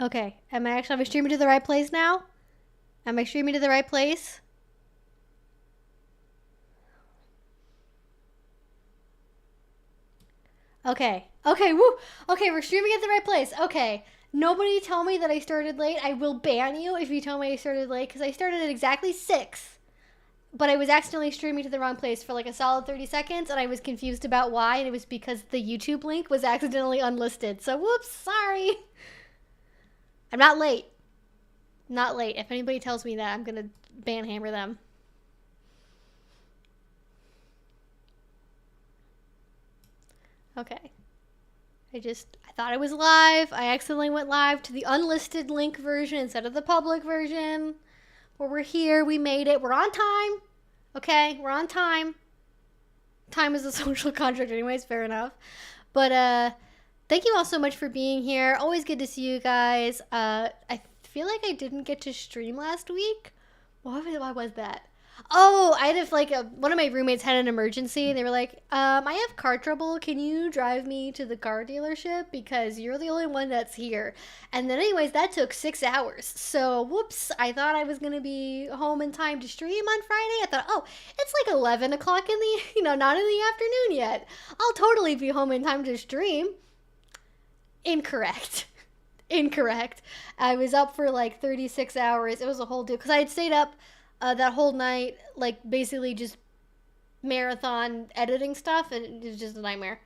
Okay. Am I streaming to the right place now? Am I streaming to the right place? Okay. Okay, woo! Okay, we're streaming at the right place. Okay. Nobody tell me that I started late. I will ban you if you tell me I started late, because I started at exactly 6. But I was accidentally streaming to the wrong place for like a solid 30 seconds, and I was confused about why, and it was because the YouTube link was accidentally unlisted. So, whoops, sorry. I'm not late. Not late. If anybody tells me that, I'm gonna banhammer them. Okay. I thought I was live. I accidentally went live to the unlisted link version instead of the public version. But we're here. We made it. We're on time. Okay, we're on time. Time is a social contract anyways, fair enough. But thank you all so much for being here. Always good to see you guys. I feel like I didn't get to stream last week. Why was that? Oh, I had one of my roommates had an emergency. They were like, I have car trouble. Can you drive me to the car dealership? Because you're the only one that's here. And then anyways, that took 6 hours. So, whoops, I thought I was going to be home in time to stream on Friday. I thought, oh, it's like 11 o'clock in the, not in the afternoon yet. I'll totally be home in time to stream. Incorrect. Incorrect. I was up for like 36 hours. It was a whole deal. Because I had stayed up that whole night, like, basically just marathon editing stuff, and it was just a nightmare.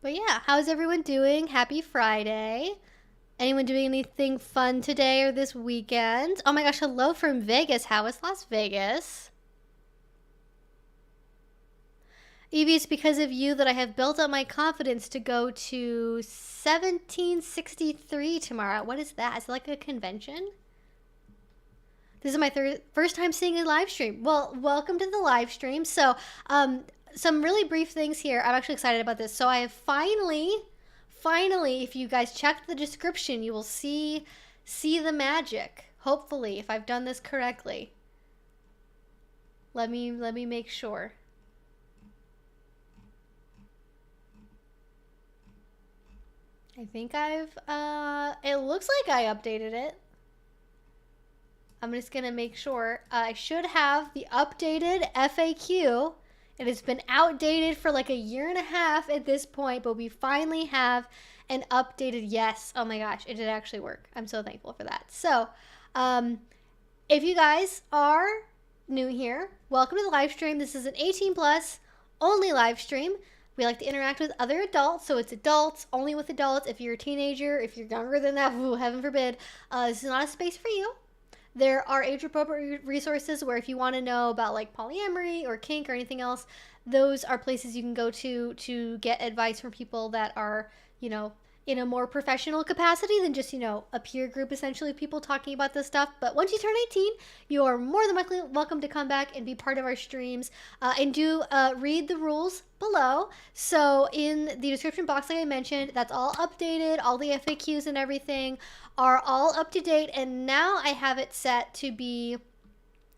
But yeah, how's everyone doing? Happy Friday. Anyone doing anything fun today or this weekend? Oh my gosh, hello from Vegas. How is Las Vegas? Evie, it's because of you that I have built up my confidence to go to 1763 tomorrow. What is that? Is it like a convention? This is my first time seeing a live stream. Well, welcome to the live stream. So, some really brief things here. I'm actually excited about this. So I have finally, if you guys checked the description, you will see the magic. Hopefully, if I've done this correctly. Let me make sure. I think it looks like I updated it. I'm just gonna make sure. I should have the updated FAQ. It has been outdated for like a year and a half at this point, but we finally have an updated yes. Oh my gosh, it did actually work. I'm so thankful for that. So, if you guys are new here, welcome to the live stream. This is an 18 plus only live stream. We like to interact with other adults, so it's adults, only with adults. If you're a teenager, if you're younger than that, ooh, heaven forbid, this is not a space for you. There are age-appropriate resources where if you want to know about like polyamory or kink or anything else, those are places you can go to get advice from people that are, in a more professional capacity than just, a peer group, essentially, people talking about this stuff. But once you turn 18, you are more than welcome to come back and be part of our streams, and do read the rules below. So in the description box, like I mentioned, that's all updated. All the FAQs and everything are all up to date. And now I have it set to be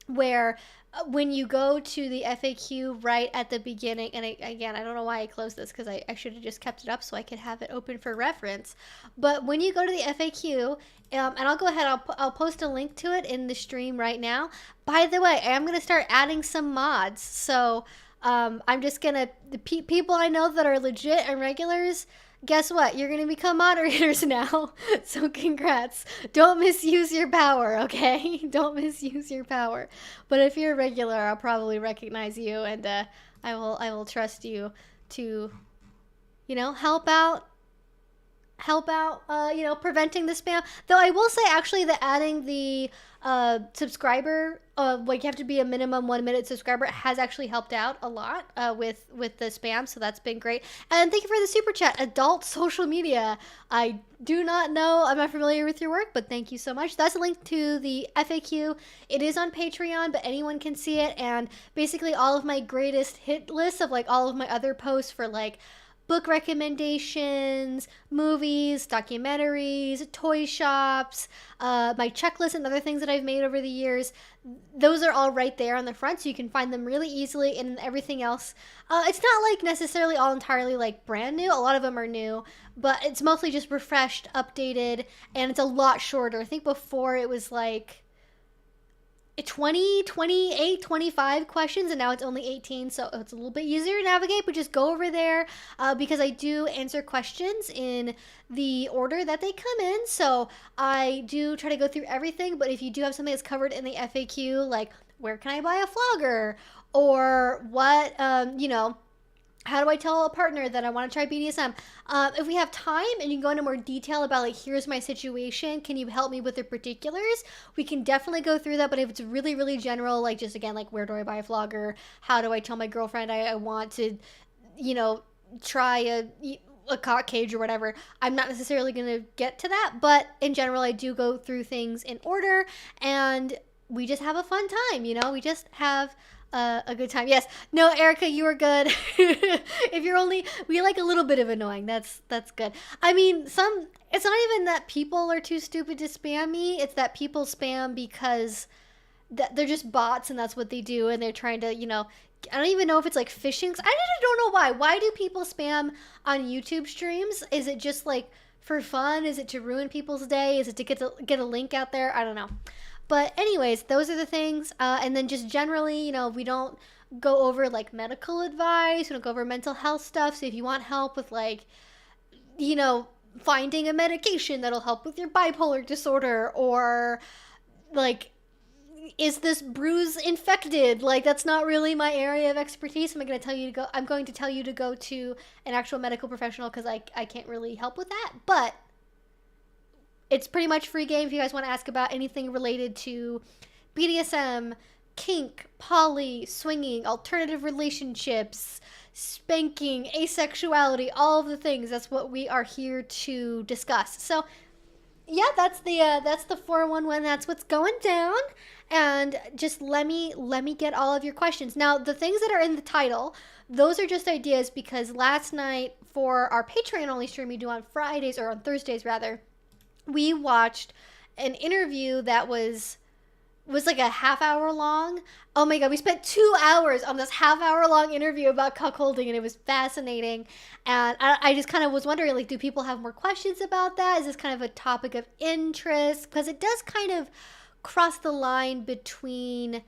where when you go to the FAQ right at the beginning, and again, I don't know why I closed this because I should have just kept it up so I could have it open for reference. But when you go to the FAQ, and I'll go ahead, I'll post a link to it in the stream right now. By the way, I'm going to start adding some mods. So I'm just going to, the people I know that are legit and regulars, guess what? You're going to become moderators now. So congrats. Don't misuse your power, okay? Don't misuse your power. But if you're a regular, I'll probably recognize you, and I will trust you to, help out, preventing the spam. Though I will say, actually, that adding the subscriber, like you have to be a minimum 1 minute subscriber, has actually helped out a lot with the spam. So that's been great. And thank you for the super chat, adult social media. I do not know, I'm not familiar with your work, but thank you so much. That's a link to the FAQ. It is on Patreon, but anyone can see it. And basically all of my greatest hit lists of like all of my other posts for like book recommendations, movies, documentaries, toy shops, my checklist and other things that I've made over the years. Those are all right there on the front, so you can find them really easily. And everything else, it's not like necessarily all entirely like brand new. A lot of them are new, but it's mostly just refreshed, updated, and it's a lot shorter. I think before it was like 20, 28, 25 questions, and now it's only 18, so it's a little bit easier to navigate. But just go over there because I do answer questions in the order that they come in, so I do try to go through everything. But if you do have something that's covered in the FAQ, like where can I buy a flogger, or what, how do I tell a partner that I want to try BDSM? If we have time and you can go into more detail about like, here's my situation, can you help me with the particulars? We can definitely go through that. But if it's really, really general, like just again, like where do I buy a flogger? How do I tell my girlfriend I want to, try a cock cage or whatever, I'm not necessarily going to get to that. But in general, I do go through things in order, and we just have a fun time, we just have a good time. Yes. No, Erica, you are good. If you're we like a little bit of annoying. That's good. I mean, it's not even that people are too stupid to spam me. It's that people spam because they're just bots and that's what they do. And they're trying to, I don't even know if it's like phishing. I don't know why. Why do people spam on YouTube streams? Is it just like for fun? Is it to ruin people's day? Is it to get a link out there? I don't know. But anyways, those are the things. And then just generally, we don't go over like medical advice. We don't go over mental health stuff. So if you want help with like, finding a medication that'll help with your bipolar disorder, or like, is this bruise infected? Like, that's not really my area of expertise. I'm going to tell you to go to an actual medical professional because I can't really help with that. But it's pretty much free game if you guys want to ask about anything related to BDSM, kink, poly, swinging, alternative relationships, spanking, asexuality, all of the things. That's what we are here to discuss. So, yeah, that's the 411. That's what's going down. And just let me get all of your questions. Now, the things that are in the title, those are just ideas because last night for our Patreon only stream we do on Fridays, or on Thursdays rather, we watched an interview that was like a half-hour long. Oh my god, we spent 2 hours on this half-hour long interview about cuckolding, and it was fascinating. And I just kind of was wondering, like, do people have more questions about that? Is this kind of a topic of interest? Because it does kind of cross the line between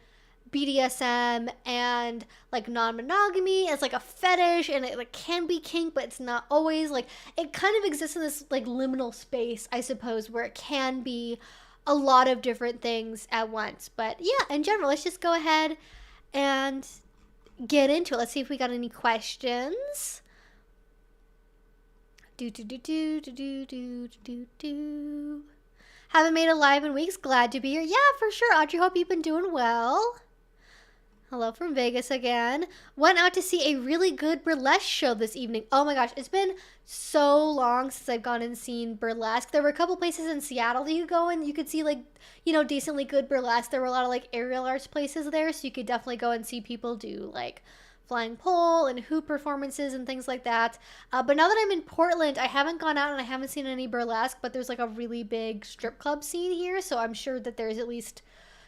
BDSM and like non-monogamy. It's like a fetish, and it like can be kink, but it's not always. Like, it kind of exists in this like liminal space, I suppose, where it can be a lot of different things at once. But yeah, in general, let's just go ahead and get into it. Let's see if we got any questions. Haven't made a live in weeks. Glad to be here. Yeah, for sure, Audrey. Hope you've been doing well. Hello from Vegas again. Went out to see a really good burlesque show this evening. Oh my gosh, it's been so long since I've gone and seen burlesque. There were a couple places in Seattle that you could go and you could see like, decently good burlesque. There were a lot of like aerial arts places there, so you could definitely go and see people do like flying pole and hoop performances and things like that. But now that I'm in Portland, I haven't gone out and I haven't seen any burlesque, but there's like a really big strip club scene here, so I'm sure that there's at least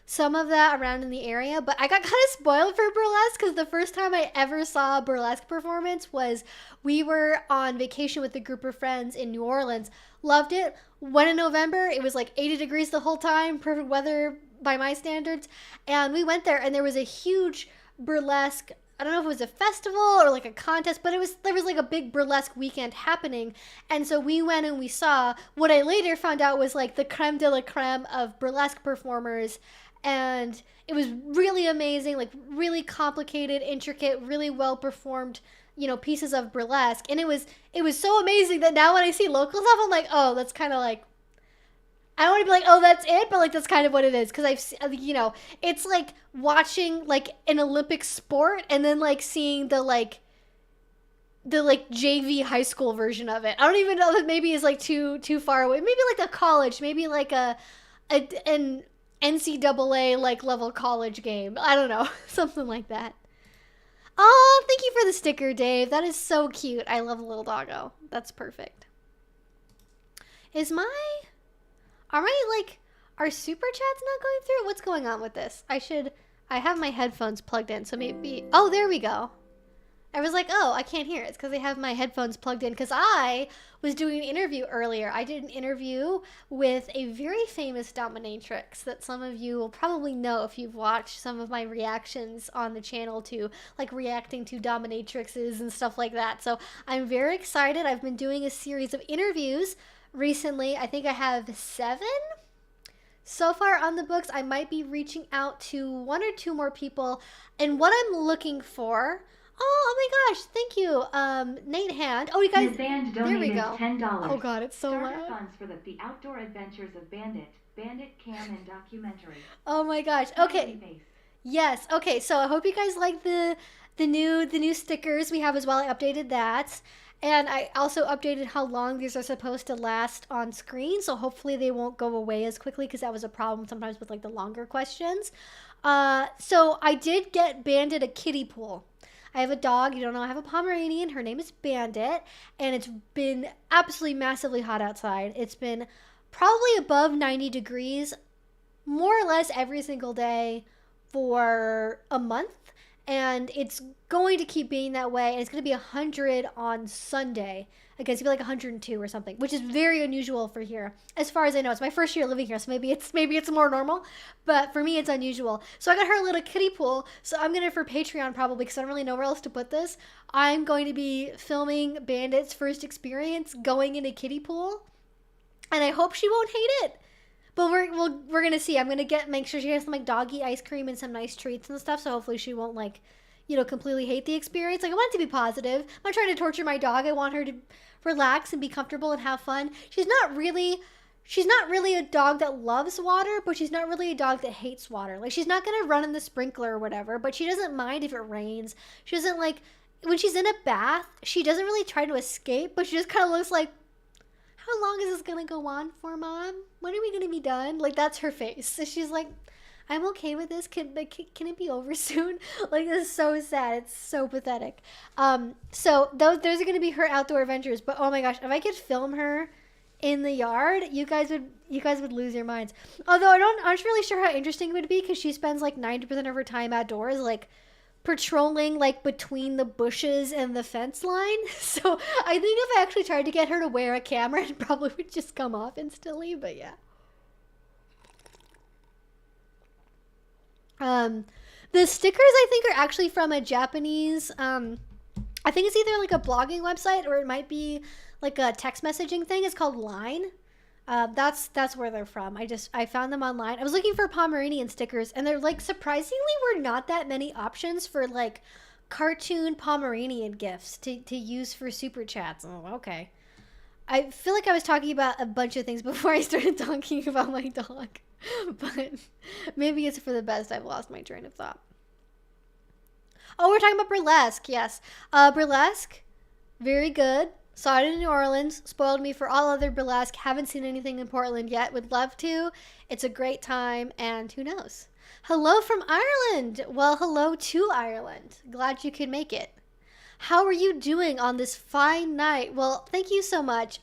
some of that around in the area. But I got kind of spoiled for burlesque because the first time I ever saw a burlesque performance was we were on vacation with a group of friends in New Orleans. Loved it. Went in November. It was like 80 degrees the whole time. Perfect weather by my standards. And we went there and there was a huge burlesque, I don't know if it was a festival or like a contest, but there was like a big burlesque weekend happening. And so we went and we saw what I later found out was like the creme de la creme of burlesque performers. And it was really amazing, like really complicated, intricate, really well performed, pieces of burlesque. And it was so amazing that now when I see local stuff, I'm like, oh, that's kind of like, I don't want to be like, oh, that's it, but like that's kind of what it is. Because it's like watching like an Olympic sport and then like seeing the JV high school version of it. I don't even know that maybe is like too far away. Maybe like a college, maybe like an NCAA like level college game. I don't know, something like that. Oh, thank you for the sticker, Dave. That is so cute. I love a little doggo. That's perfect. Are super chats not going through? What's going on with this? I have my headphones plugged in, so maybe, oh, there we go. I was like, oh, I can't hear it. It's because I have my headphones plugged in because I was doing an interview earlier. I did an interview with a very famous dominatrix that some of you will probably know if you've watched some of my reactions on the channel to like reacting to dominatrixes and stuff like that. So I'm very excited. I've been doing a series of interviews recently. I think I have 7 so far on the books. I might be reaching out to 1 or 2 more people. And what I'm looking for... Oh my gosh, thank you, Nate Hand. Oh, you guys, there we go. $10. Oh god, it's so loud. Funds for the outdoor adventures of Bandit Cam and documentary. Oh my gosh. Okay. Yes. Okay. So I hope you guys like the new stickers we have as well. I updated that. And I also updated how long these are supposed to last on screen. So hopefully they won't go away as quickly because that was a problem sometimes with like the longer questions. So I did get Bandit a kiddie pool. I have a dog. You don't know, I have a Pomeranian. Her name is Bandit. And it's been absolutely massively hot outside. It's been probably above 90 degrees more or less every single day for a month. And it's going to keep being that way. And it's going to be 100 on Sunday. I guess it'll be like 102 or something, which is very unusual for here. As far as I know, it's my first year living here, so maybe it's more normal. But for me, it's unusual. So I got her a little kiddie pool. So I'm gonna, for Patreon probably, because I don't really know where else to put this. I'm going to be filming Bandit's first experience going in a kiddie pool, and I hope she won't hate it. But we're gonna see. I'm gonna make sure she has some like doggy ice cream and some nice treats and stuff. So hopefully she won't like, you know, completely hate the experience. Like I want it to be positive. I'm not trying to torture my dog. I want her to relax and be comfortable and have fun. She's not really a dog that loves water, but she's not really a dog that hates water. Like she's not gonna run in the sprinkler or whatever, but she doesn't mind if it rains. She doesn't like when she's in a bath. She doesn't really try to escape, but she just kind of looks like, how long is this gonna go on for, Mom? When are we gonna be done? Like that's her face. So she's like, I'm okay with this. Can it be over soon? Like this is so sad. It's so pathetic. So those are gonna be her outdoor adventures. But oh my gosh, if I could film her in the yard, you guys would lose your minds. Although I'm not really sure how interesting it would be because she spends like 90% of her time outdoors, like patrolling like between the bushes and the fence line. So I think if I actually tried to get her to wear a camera, it probably would just come off instantly. But yeah. The stickers I think are actually from a Japanese, I think it's either like a blogging website or it might be like a text messaging thing. It's called Line. That's where they're from. I found them online. I was looking for Pomeranian stickers and they're like surprisingly were not that many options for like cartoon Pomeranian gifts to use for super chats. Oh, okay. I feel like I was talking about a bunch of things before I started talking about my dog. But maybe it's for the best. I've lost my train of thought. Oh, we're talking about Burlesque. Yes. Burlesque. Very good. Saw it in New Orleans. Spoiled me for all other Burlesque. Haven't seen anything in Portland yet. Would love to. It's a great time. And who knows? Hello from Ireland. Well, hello to Ireland. Glad you could make it. How are you doing on this fine night? Well, thank you so much.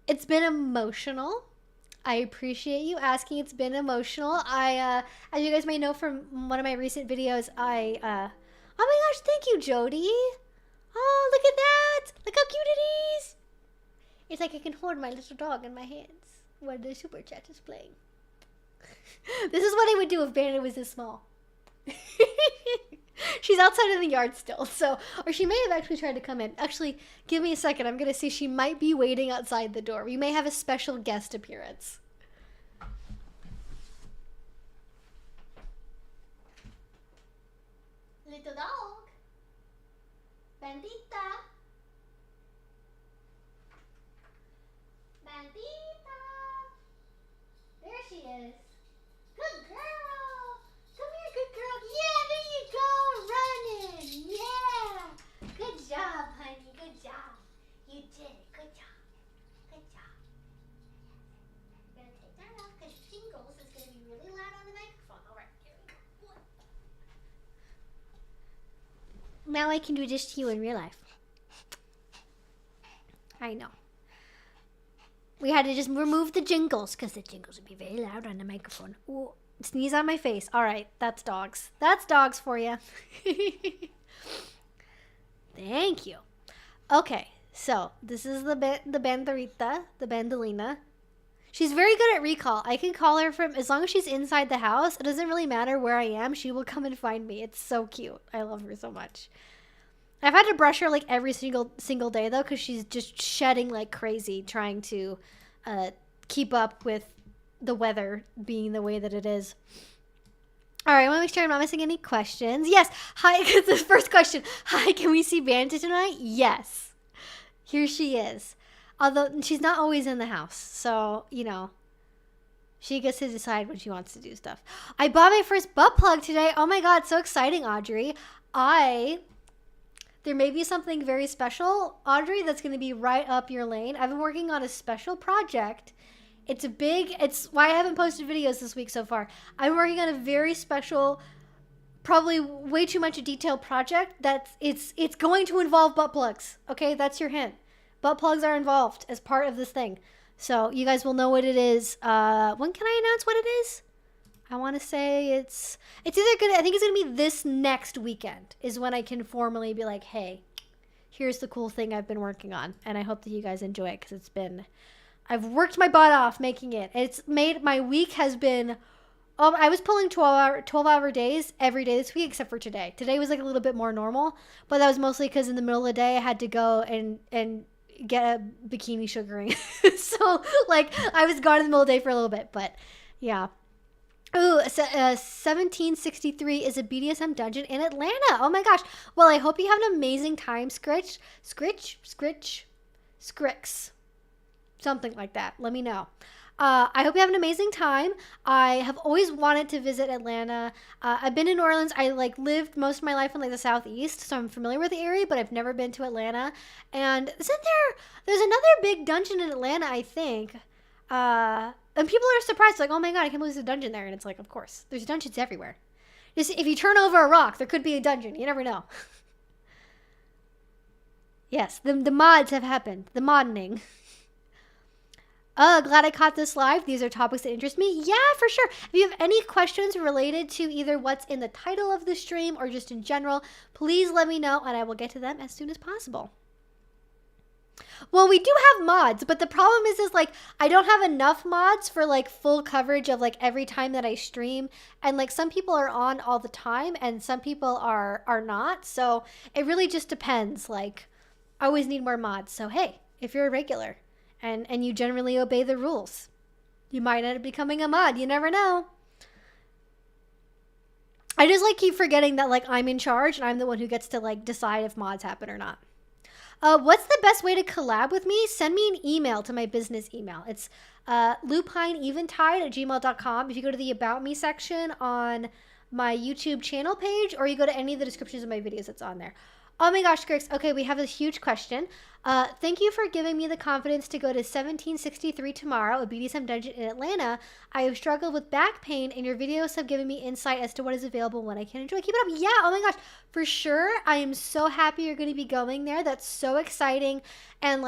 It's been emotional. I appreciate you asking. It's been emotional. As you guys may know from one of my recent videos, oh my gosh, thank you, Jody. Oh, look at that. Look how cute it is. It's like I can hold my little dog in my hands while the super chat is playing. This is what I would do if Bandit was this small. She's outside in the yard still, or she may have actually tried to come in. Actually, give me a second. I'm going to see. She might be waiting outside the door. We may have a special guest appearance. Little dog. Bandita. Bandita. There she is. Good girl. Come here, good girl. Yeah, there you go. Running. Yeah. Good job, honey. Good job. You did it. Good job. Good job. I'm going to take that off because Jingles is going to be really loud on the microphone. All right, here we go. Now I can do this to you in real life. I know. We had to just remove the jingles because the jingles would be very loud on the microphone. Ooh, sneeze on my face. All right, that's dogs. That's dogs for you. Thank you. Okay, so this is the Banderita, the Bandolina. She's very good at recall. I can call her from, as long as she's inside the house, it doesn't really matter where I am. She will come and find me. It's so cute. I love her so much. I've had to brush her like every single day though, because she's just shedding like crazy, trying to keep up with the weather being the way that it is. All right, I want to make sure I'm not missing any questions. Yes. Hi, the first question. Hi, can we see Bandit tonight? Yes. Here she is. Although she's not always in the house. So, you know, she gets to decide when she wants to do stuff. I bought my first butt plug today. Oh my God, so exciting, Audrey. There may be something very special, Audrey, that's going to be right up your lane. I've been working on a special project. It's why I haven't posted videos this week so far. I'm working on a very special, probably way too much a detailed project it's going to involve butt plugs. Okay, that's your hint. Butt plugs are involved as part of this thing. So you guys will know what it is. When can I announce what it is? I want to say it's either I think it's going to be this next weekend is when I can formally be like, hey, here's the cool thing I've been working on. And I hope that you guys enjoy it because I've worked my butt off making it. My week has been, I was pulling 12-hour days every day this week except for today. Today was like a little bit more normal, but that was mostly because in the middle of the day I had to go and get a bikini sugaring. So like I was gone in the middle of the day for a little bit, but yeah. Ooh, 1763 is a BDSM dungeon in Atlanta. Oh my gosh. Well, I hope you have an amazing time, Scritch. Something like that. Let me know. I hope you have an amazing time. I have always wanted to visit Atlanta. I've been in New Orleans. I lived most of my life in the Southeast, so I'm familiar with the area, but I've never been to Atlanta. And there's another big dungeon in Atlanta, I think. And people are surprised, like, oh my God, I can't believe there's a dungeon there. And it's like, of course, there's dungeons everywhere. Just if you turn over a rock, there could be a dungeon. You never know. Yes, the mods have happened. The moddening. Glad I caught this live. These are topics that interest me. Yeah, for sure. If you have any questions related to either what's in the title of the stream or just in general, please let me know and I will get to them as soon as possible. Well, we do have mods, but the problem is I don't have enough mods for full coverage of every time that I stream. And some people are on all the time and some people are not. So it really just depends. I always need more mods. So hey, if you're a regular and you generally obey the rules, you might end up becoming a mod. You never know. I just keep forgetting that I'm in charge and I'm the one who gets to decide if mods happen or not. What's the best way to collab with me? Send me an email to my business email. It's lupineeventide@gmail.com. If you go to the About Me section on my YouTube channel page, or you go to any of the descriptions of my videos, it's on there. Oh my gosh, Grix. Okay, we have a huge question. Thank you for giving me the confidence to go to 1763 tomorrow, a BDSM dungeon in Atlanta. I have struggled with back pain, and your videos have given me insight as to what is available when I can enjoy. Keep it up. Yeah, oh my gosh, for sure. I am so happy you're going to be going there. That's so exciting. And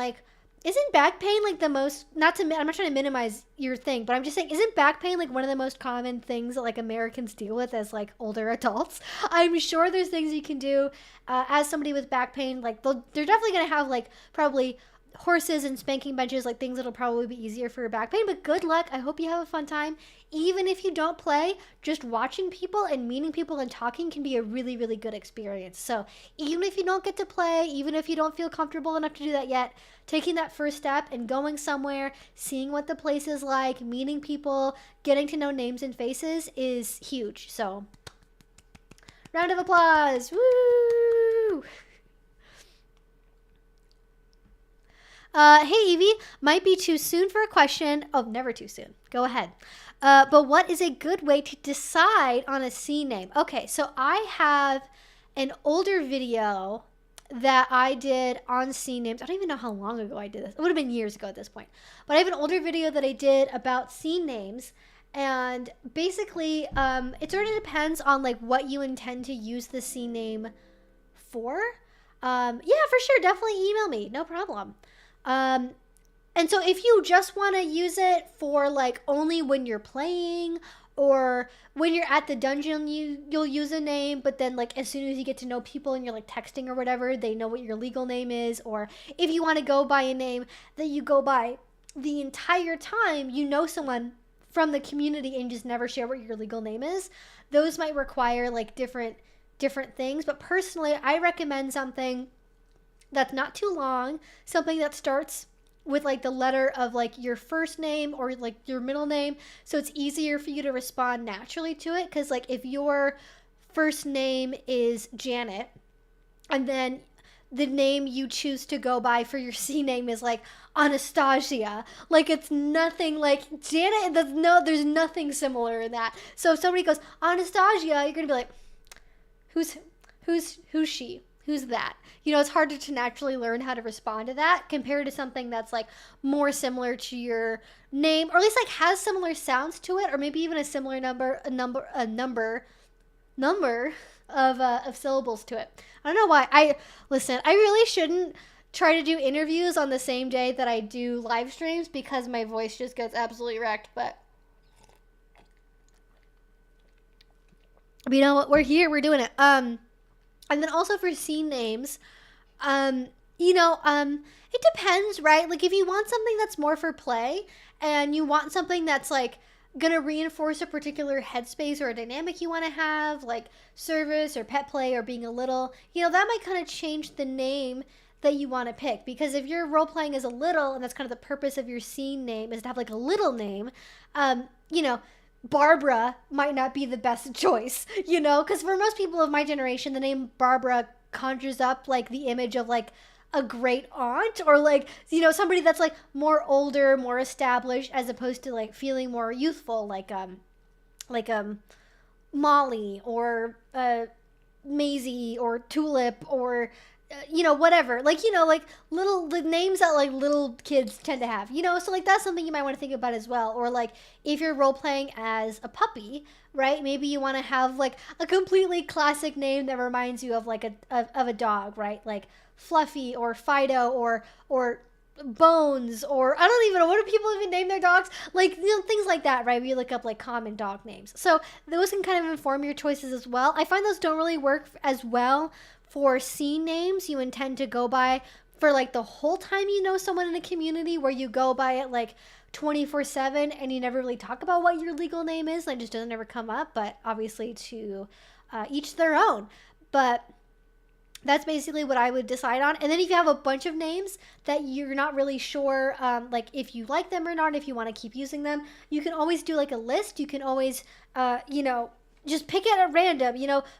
isn't back pain the most, I'm not trying to minimize your thing, but I'm just saying, isn't back pain one of the most common things that Americans deal with as older adults? I'm sure there's things you can do as somebody with back pain. They're definitely going to have probably horses and spanking benches, things that'll probably be easier for your back pain, but good luck. I hope you have a fun time. Even if you don't play, just watching people and meeting people and talking can be a really, really good experience. So even if you don't get to play, even if you don't feel comfortable enough to do that yet, taking that first step and going somewhere, seeing what the place is like, meeting people, getting to know names and faces is huge. So round of applause. Woo! Hey, Evie, might be too soon for a question. Oh, never too soon. Go ahead. But what is a good way to decide on a scene name? Okay, so I have an older video that I did on scene names. I don't even know how long ago I did this. It would have been years ago at this point. But I have an older video that I did about scene names. And basically, it sort of depends on what you intend to use the scene name before, yeah, for sure, definitely email me, no problem. And so if you just want to use it for like only when you're playing, or when you're at the dungeon, you'll use a name, but then like as soon as you get to know people and you're like texting or whatever, they know what your legal name is. Or if you want to go by a name that you go by the entire time you know someone from the community and just never share what your legal name is, those might require like different things. But personally, I recommend something that's not too long, something that starts with like the letter of like your first name or like your middle name, so it's easier for you to respond naturally to it. Because like if your first name is Janet and then the name you choose to go by for your C name is like Anastasia, like it's nothing like Janet. There's nothing similar in that. So if somebody goes Anastasia, you're gonna be like, who's she? Who's that? You know, it's harder to naturally learn how to respond to that compared to something that's like more similar to your name, or at least like has similar sounds to it, or maybe even a similar number of syllables to it. I don't know why. I really shouldn't try to do interviews on the same day that I do live streams because my voice just gets absolutely wrecked. But you know what? We're here. We're doing it. And then also for scene names, it depends, right? Like if you want something that's more for play and you want something that's like gonna reinforce a particular headspace or a dynamic you want to have, like service or pet play or being a little, that might kind of change the name that you want to pick. Because if you're role playing as a little, and that's kind of the purpose of your scene name is to have like a little name, Barbara might not be the best choice, because for most people of my generation, the name Barbara conjures up like the image of like a great aunt, or like, somebody that's like more older, more established, as opposed to like feeling more youthful, like Molly or Maisie or Tulip or whatever, like little the names that like little kids tend to have, so like that's something you might want to think about as well. Or like if you're role playing as a puppy, right, maybe you want to have like a completely classic name that reminds you of like a dog, right, like Fluffy or Fido or Bones, or I don't even know, what do people even name their dogs, like things like that, right? We look up like common dog names, so those can kind of inform your choices as well. I find those don't really work as well for scene names you intend to go by for like the whole time you know someone in a community, where you go by it like 24/7 and you never really talk about what your legal name is. Like, just doesn't ever come up. But obviously to each their own. But that's basically what I would decide on. And then if you have a bunch of names that you're not really sure like if you like them or not, if you want to keep using them, you can always do like a list. You can always just pick it at random,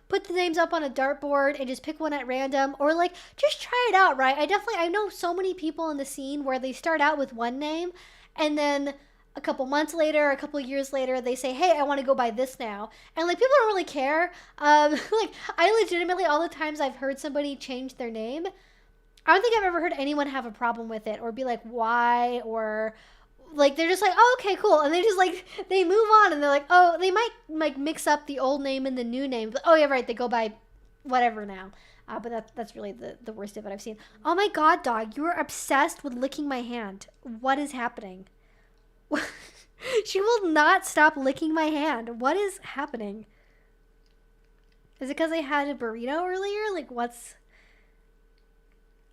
put the names up on a dartboard and just pick one at random, or like just try it out, right? I know so many people in the scene where they start out with one name and then a couple months later, a couple years later, they say, hey, I want to go by this now. And like people don't really care. Like I legitimately, all the times I've heard somebody change their name, I don't think I've ever heard anyone have a problem with it or be like, why? Or like they're just like, oh, okay, cool, and they just like they move on, and they're like, oh, they might like mix up the old name and the new name, but oh yeah, right, they go by whatever now. But that's really the worst of it I've seen. Oh my god, dog, you are obsessed with licking my hand. What is happening? She will not stop licking my hand. What is happening? Is it because I had a burrito earlier? Like, what's...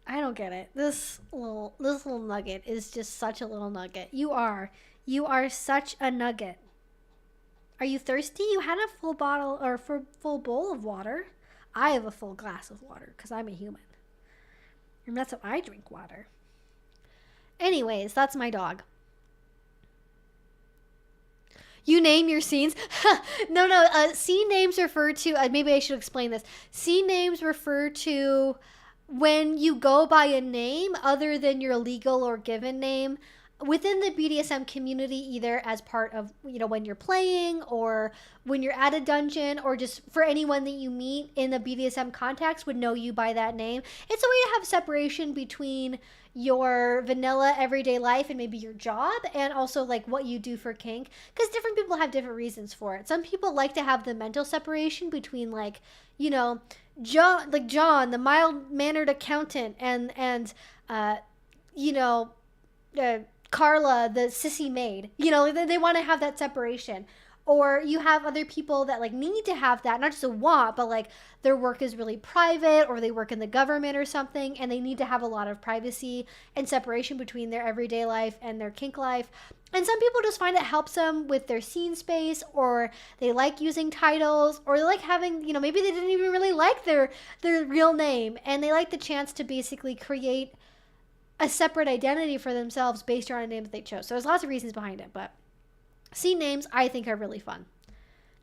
I don't get it. This little nugget is just such a little nugget. You are such a nugget. Are you thirsty? You had a full bottle or full bowl of water. I have a full glass of water because I'm a human. And that's how I drink water. Anyways, that's my dog. You name your scenes? No. Scene names refer to... maybe I should explain this. Scene names refer to... when you go by a name other than your legal or given name, within the BDSM community, either as part of, when you're playing or when you're at a dungeon, or just for anyone that you meet in the BDSM context would know you by that name. It's a way to have separation between your vanilla everyday life and maybe your job, and also like what you do for kink, because different people have different reasons for it. Some people like to have the mental separation between, like, John, the mild-mannered accountant, and Carla, the sissy maid. They want to have that separation. Or you have other people that like need to have that, not just a want, but like their work is really private, or they work in the government or something, and they need to have a lot of privacy and separation between their everyday life and their kink life. And some people just find it helps them with their scene space, or they like using titles, or they like having, maybe they didn't even really like their real name, and they like the chance to basically create a separate identity for themselves based on a name that they chose. So there's lots of reasons behind it, but scene names I think are really fun.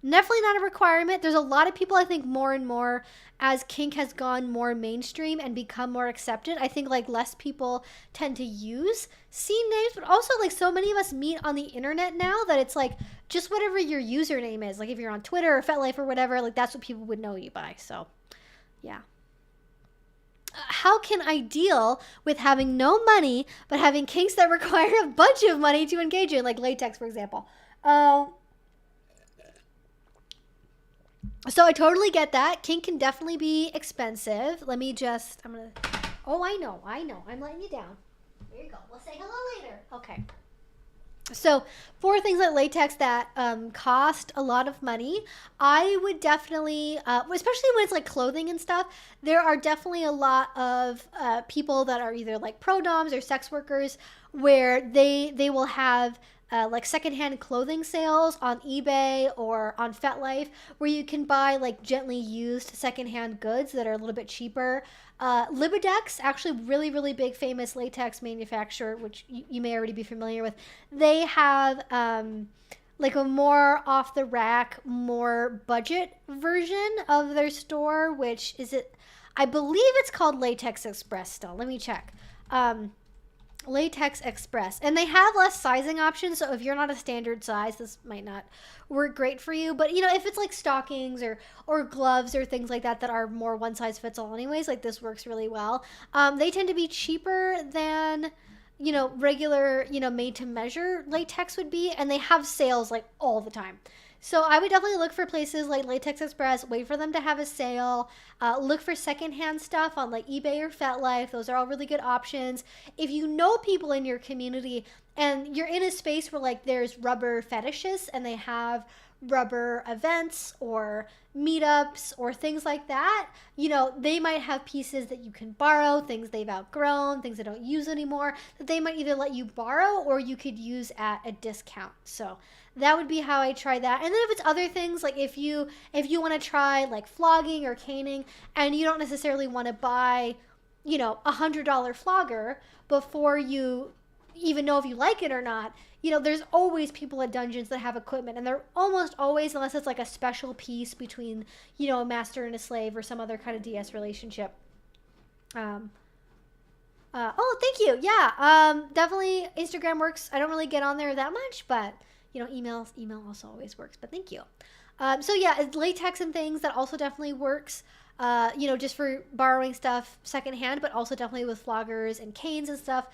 Definitely not a requirement. There's a lot of people, I think, more and more as kink has gone more mainstream and become more accepted, I think like less people tend to use scene names, but also like so many of us meet on the internet now that it's like just whatever your username is. Like if you're on Twitter or FetLife or whatever, like that's what people would know you by. So yeah. How can I deal with having no money but having kinks that require a bunch of money to engage in, like latex, for example? So I totally get that. Kink can definitely be expensive. Let me just, I know. I'm letting you down. There you go. We'll say hello later. Okay. So for things like latex that cost a lot of money, I would definitely, especially when it's like clothing and stuff, there are definitely a lot of people that are either like pro-doms or sex workers where they will have like secondhand clothing sales on eBay or on FetLife, where you can buy like gently used secondhand goods that are a little bit cheaper. Libidex, actually really, really big famous latex manufacturer, which you may already be familiar with. They have like a more off the rack, more budget version of their store, which I believe it's called Latex Express still. Let me check. Latex Express, and they have less sizing options, so if you're not a standard size, this might not work great for you. But if it's like stockings or gloves or things like that are more one size fits all anyways, like this works really well. They tend to be cheaper than regular made to measure latex would be, and they have sales like all the time. So I would definitely look for places like Latex Express, wait for them to have a sale, look for secondhand stuff on like eBay or FetLife. Those are all really good options. If you know people in your community and you're in a space where like there's rubber fetishists and they have rubber events or meetups or things like that, they might have pieces that you can borrow, things they've outgrown, things they don't use anymore, that they might either let you borrow or you could use at a discount. So that would be how I try that. And then if it's other things, like if you want to try like flogging or caning, and you don't necessarily want to buy, $100 flogger before you even know if you like it or not, there's always people at dungeons that have equipment, and they're almost always, unless it's like a special piece between, a master and a slave or some other kind of DS relationship. Oh, thank you. Yeah. Definitely Instagram works. I don't really get on there that much, but email also always works, but thank you. So yeah, it's latex and things that also definitely works, just for borrowing stuff secondhand, but also definitely with floggers and canes and stuff.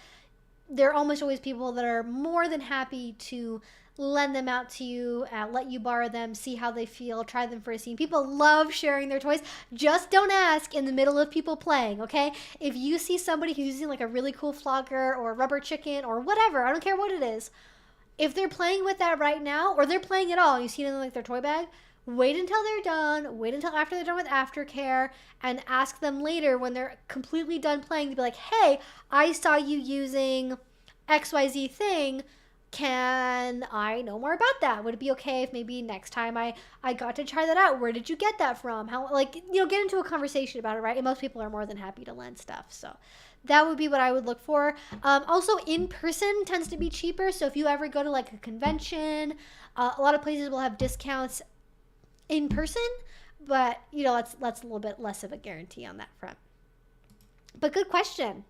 There are almost always people that are more than happy to lend them out to you, let you borrow them, see how they feel, try them for a scene. People love sharing their toys. Just don't ask in the middle of people playing, okay? If you see somebody who's using like a really cool flogger or a rubber chicken or whatever, I don't care what it is, if they're playing with that right now, or they're playing it all, and you see it in like their toy bag, wait until they're done, wait until after they're done with aftercare, and ask them later when they're completely done playing to be like, hey, I saw you using XYZ thing. Can I know more about that? Would it be okay if maybe next time I got to try that out? Where did you get that from? How, get into a conversation about it, right? And most people are more than happy to lend stuff. So that would be what I would look for. Also, in person tends to be cheaper. So if you ever go to like a convention, a lot of places will have discounts in person, but that's a little bit less of a guarantee on that front. But good question.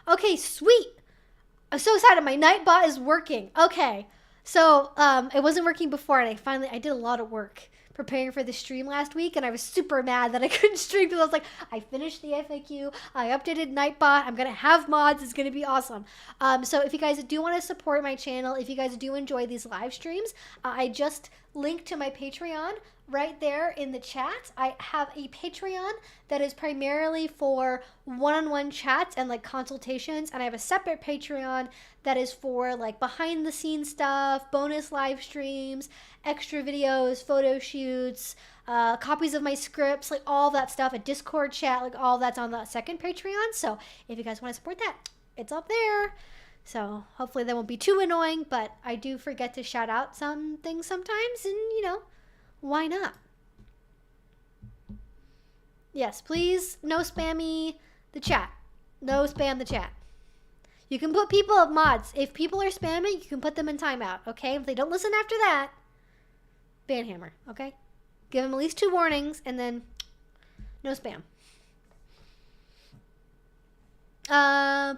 Okay, sweet. I'm so excited. My Nightbot is working. Okay. So it wasn't working before, and I did a lot of work preparing for the stream last week, and I was super mad that I couldn't stream because I was like, I finished the FAQ, I updated Nightbot, I'm gonna have mods, it's gonna be awesome. So if you guys do want to support my channel, if you guys do enjoy these live streams, I just linked to my Patreon right there in the chat. I have a Patreon that is primarily for one-on-one chats and like consultations, and I have a separate Patreon that is for like behind the scenes stuff, bonus live streams, extra videos, photo shoots, copies of my scripts, like all that stuff, a Discord chat, like all that's on the second Patreon. So if you guys want to support that, it's up there. So hopefully that won't be too annoying, but I do forget to shout out some things sometimes, and you know, why not? Yes, please, no spammy the chat. No spam the chat. You can put people of mods. If people are spamming, you can put them in timeout, okay? If they don't listen after that, banhammer, okay? Give them at least 2 warnings, and then no spam. Hi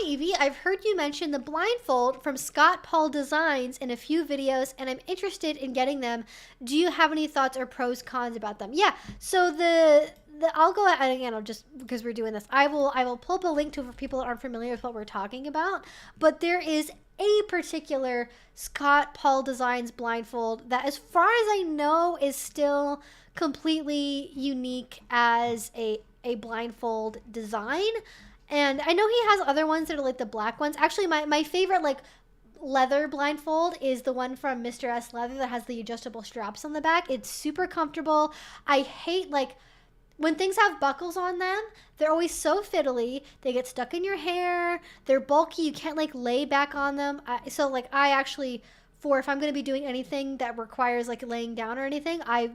Evie, I've heard you mention the blindfold from Scott Paul Designs in a few videos, and I'm interested in getting them. Do you have any thoughts or pros cons about them? Yeah, so I'll go ahead again. I'll just, because we're doing this, I will pull up a link to, for people that aren't familiar with what we're talking about. But there is a particular Scott Paul Designs blindfold that, as far as I know, is still completely unique as a blindfold design. And I know he has other ones that are like the black ones. Actually, my favorite like leather blindfold is the one from Mr. S Leather that has the adjustable straps on the back. It's super comfortable. I hate like when things have buckles on them. They're always so fiddly. They get stuck in your hair. They're bulky. You can't like lay back on them. So like I actually, for if I'm going to be doing anything that requires like laying down or anything, I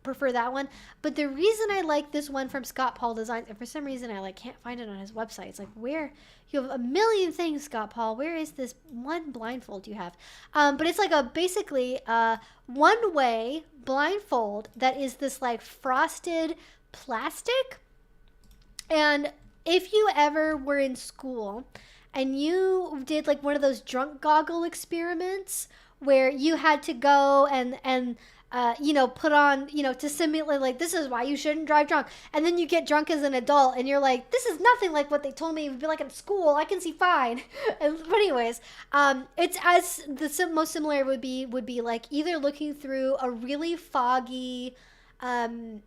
prefer that one. But the reason I like this one from Scott Paul Designs, and for some reason I like can't find it on his website. It's like, where you have a million things, Scott Paul, where is this one blindfold you have? But it's like a basically one-way blindfold that is this like frosted plastic. And if you ever were in school and you did like one of those drunk goggle experiments where you had to go and you know, put on, you know, to simulate like, this is why you shouldn't drive drunk. And then you get drunk as an adult and you're like, this is nothing like what they told me it would be like in school. I can see fine. But anyways, it's as the most similar would be like either looking through a really foggy glass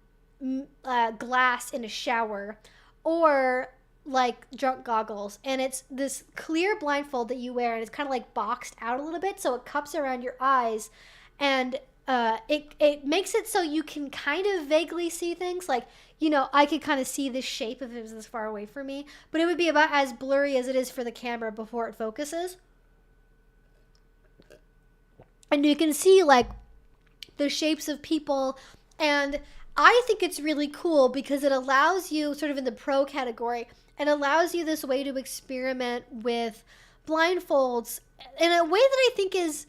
in a shower, or like drunk goggles. And it's this clear blindfold that you wear, and it's kind of like boxed out a little bit, so it cups around your eyes, and it makes it so you can kind of vaguely see things. Like, you know, I could kind of see this shape if it was this far away from me, but it would be about as blurry as it is for the camera before it focuses. And you can see like the shapes of people, and I think it's really cool because it allows you, sort of in the pro category, it allows you this way to experiment with blindfolds in a way that I think it's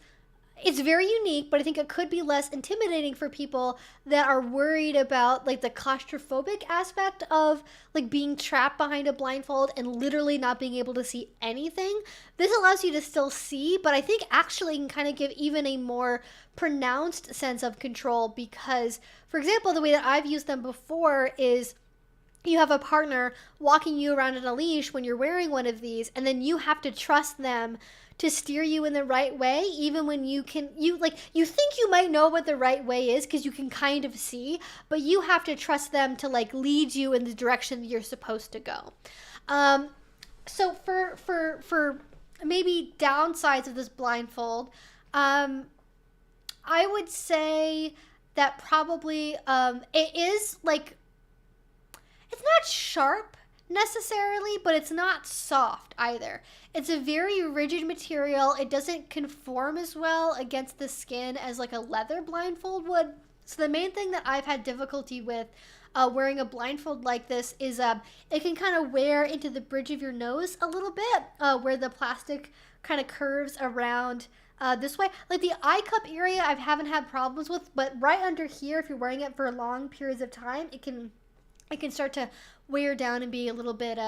very unique, but I think it could be less intimidating for people that are worried about like the claustrophobic aspect of like being trapped behind a blindfold and literally not being able to see anything. This allows you to still see, but I think actually can kind of give even a more pronounced sense of control because, for example, the way that I've used them before is you have a partner walking you around on a leash when you're wearing one of these, and then you have to trust them to steer you in the right way, even when you think you might know what the right way is because you can kind of see, but you have to trust them to like lead you in the direction that you're supposed to go. So for maybe downsides of this blindfold, I would say that probably it is like, it's not sharp necessarily, but it's not soft either. It's a very rigid material. It doesn't conform as well against the skin as like a leather blindfold would. So the main thing that I've had difficulty with wearing a blindfold like this is it can kind of wear into the bridge of your nose a little bit, where the plastic kind of curves around this way. Like the eye cup area I haven't had problems with, but right under here, if you're wearing it for long periods of time, it can start to wear down and be a little bit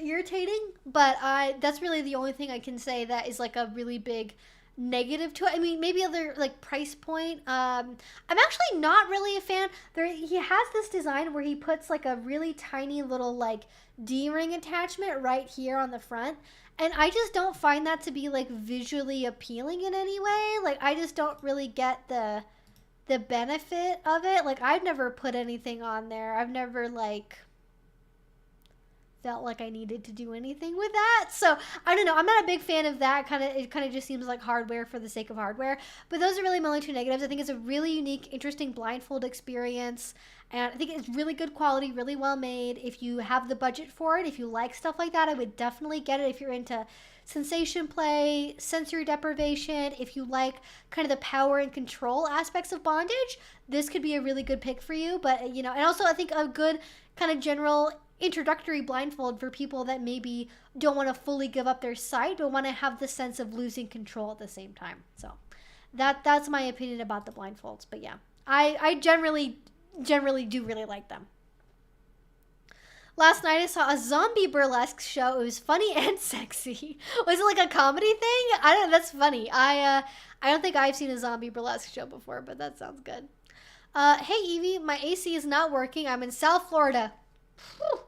irritating. But that's really the only thing I can say that is like a really big negative to it. I mean, maybe other like price point. I'm actually not really a fan. He has this design where he puts like a really tiny little like D-ring attachment right here on the front. And I just don't find that to be like visually appealing in any way. Like I just don't really get the benefit of it. Like I've never put anything on there. I've never like felt like I needed to do anything with that. So I don't know. I'm not a big fan of that. It kind of just seems like hardware for the sake of hardware. But those are really my only two negatives. I think it's a really unique, interesting blindfold experience. And I think it's really good quality, really well made. If you have the budget for it, if you like stuff like that, I would definitely get it. If you're into sensation play, sensory deprivation, if you like kind of the power and control aspects of bondage, this could be a really good pick for you. But, you know, and also I think a good kind of general introductory blindfold for people that maybe don't want to fully give up their sight but want to have the sense of losing control at the same time. So that's my opinion about the blindfolds. But yeah, I generally do really like them. Last night I saw a zombie burlesque show. It was funny and sexy. Was it like a comedy thing? I don't know. That's funny. I don't think I've seen a zombie burlesque show before, but that sounds good. Hey Evie, my AC is not working. I'm in South Florida. Whew.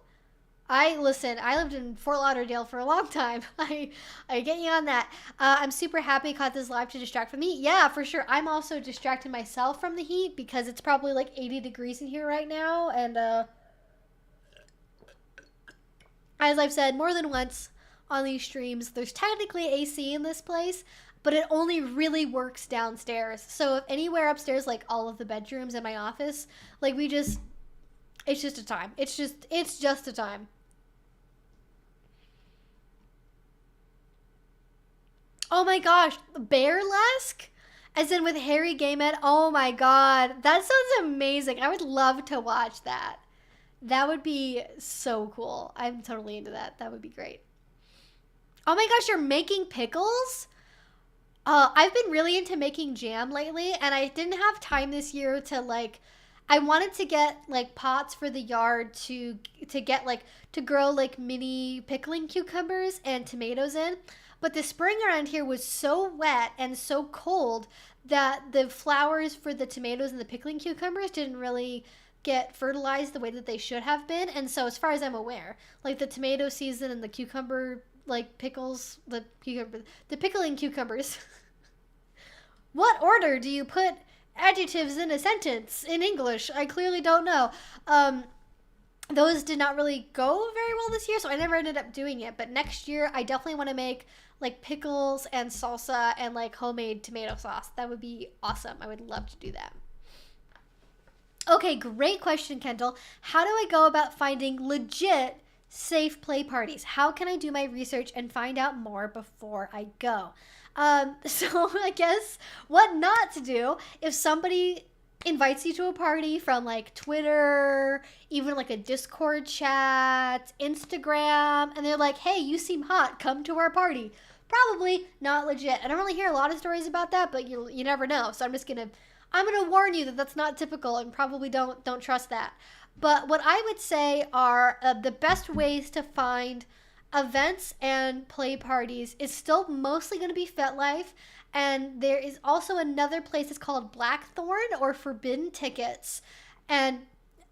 I lived in Fort Lauderdale for a long time. I get you on that. I'm super happy I caught this live to distract from the heat. Yeah, for sure. I'm also distracting myself from the heat because it's probably like 80 degrees in here right now. And as I've said more than once on these streams, there's technically AC in this place, but it only really works downstairs. So if anywhere upstairs, like all of the bedrooms in my office, like it's just a time. It's just a time. Oh my gosh, Bearlesque? As in with Harry Gaymet? Oh my god, that sounds amazing. I would love to watch that. That would be so cool. I'm totally into that. That would be great. Oh my gosh, you're making pickles? I've been really into making jam lately, and I didn't have time this year to like... I wanted to get like pots for the yard to get like to grow like mini pickling cucumbers and tomatoes in. But the spring around here was so wet and so cold that the flowers for the tomatoes and the pickling cucumbers didn't really get fertilized the way that they should have been. And so as far as I'm aware, like the tomato season and the cucumber like pickles, the pickling cucumbers. What order do you put adjectives in a sentence in English? I clearly don't know. Those did not really go very well this year, so I never ended up doing it. But next year, I definitely want to make like pickles and salsa and like homemade tomato sauce. That would be awesome. I would love to do that. Okay, great question, Kendall. How do I go about finding legit safe play parties? How can I do my research and find out more before I go? So I guess what not to do if somebody invites you to a party from like Twitter, even like a Discord chat, Instagram, and they're like, hey, you seem hot, come to our party. Probably not legit. I don't really hear a lot of stories about that, but you never know. So I'm gonna warn you that that's not typical and probably don't trust that. But what I would say are the best ways to find events and play parties is still mostly going to be FetLife, and there is also another place that's called Blackthorn or Forbidden Tickets, and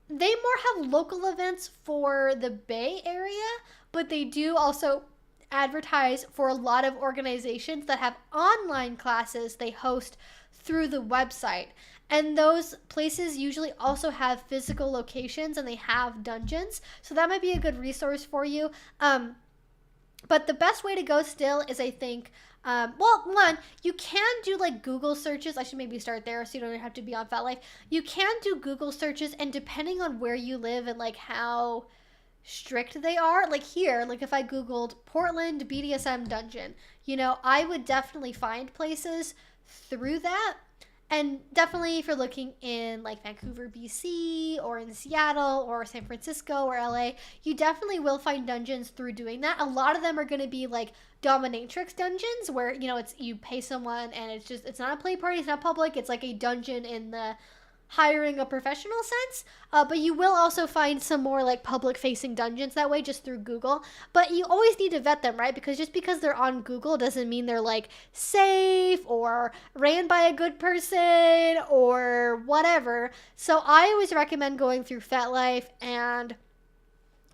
they more have local events for the Bay Area, but they do also advertise for a lot of organizations that have online classes they host through the website. And those places usually also have physical locations and they have dungeons, so that might be a good resource for you. But the best way to go still is, I think, one, you can do like Google searches. I should maybe start there so you don't have to be on FetLife. You can do Google searches, and depending on where you live and like how strict they are, like here, like if I Googled Portland BDSM dungeon, you know, I would definitely find places through that. And definitely if you're looking in like Vancouver, BC, or in Seattle or San Francisco or LA, you definitely will find dungeons through doing that. A lot of them are going to be like dominatrix dungeons where, you know, you pay someone and it's not a play party, it's not public, it's like a dungeon in the hiring a professional sense, but you will also find some more like public facing dungeons that way just through Google. But you always need to vet them, right? Because just because they're on Google doesn't mean they're like safe or ran by a good person or whatever. So I always recommend going through FetLife and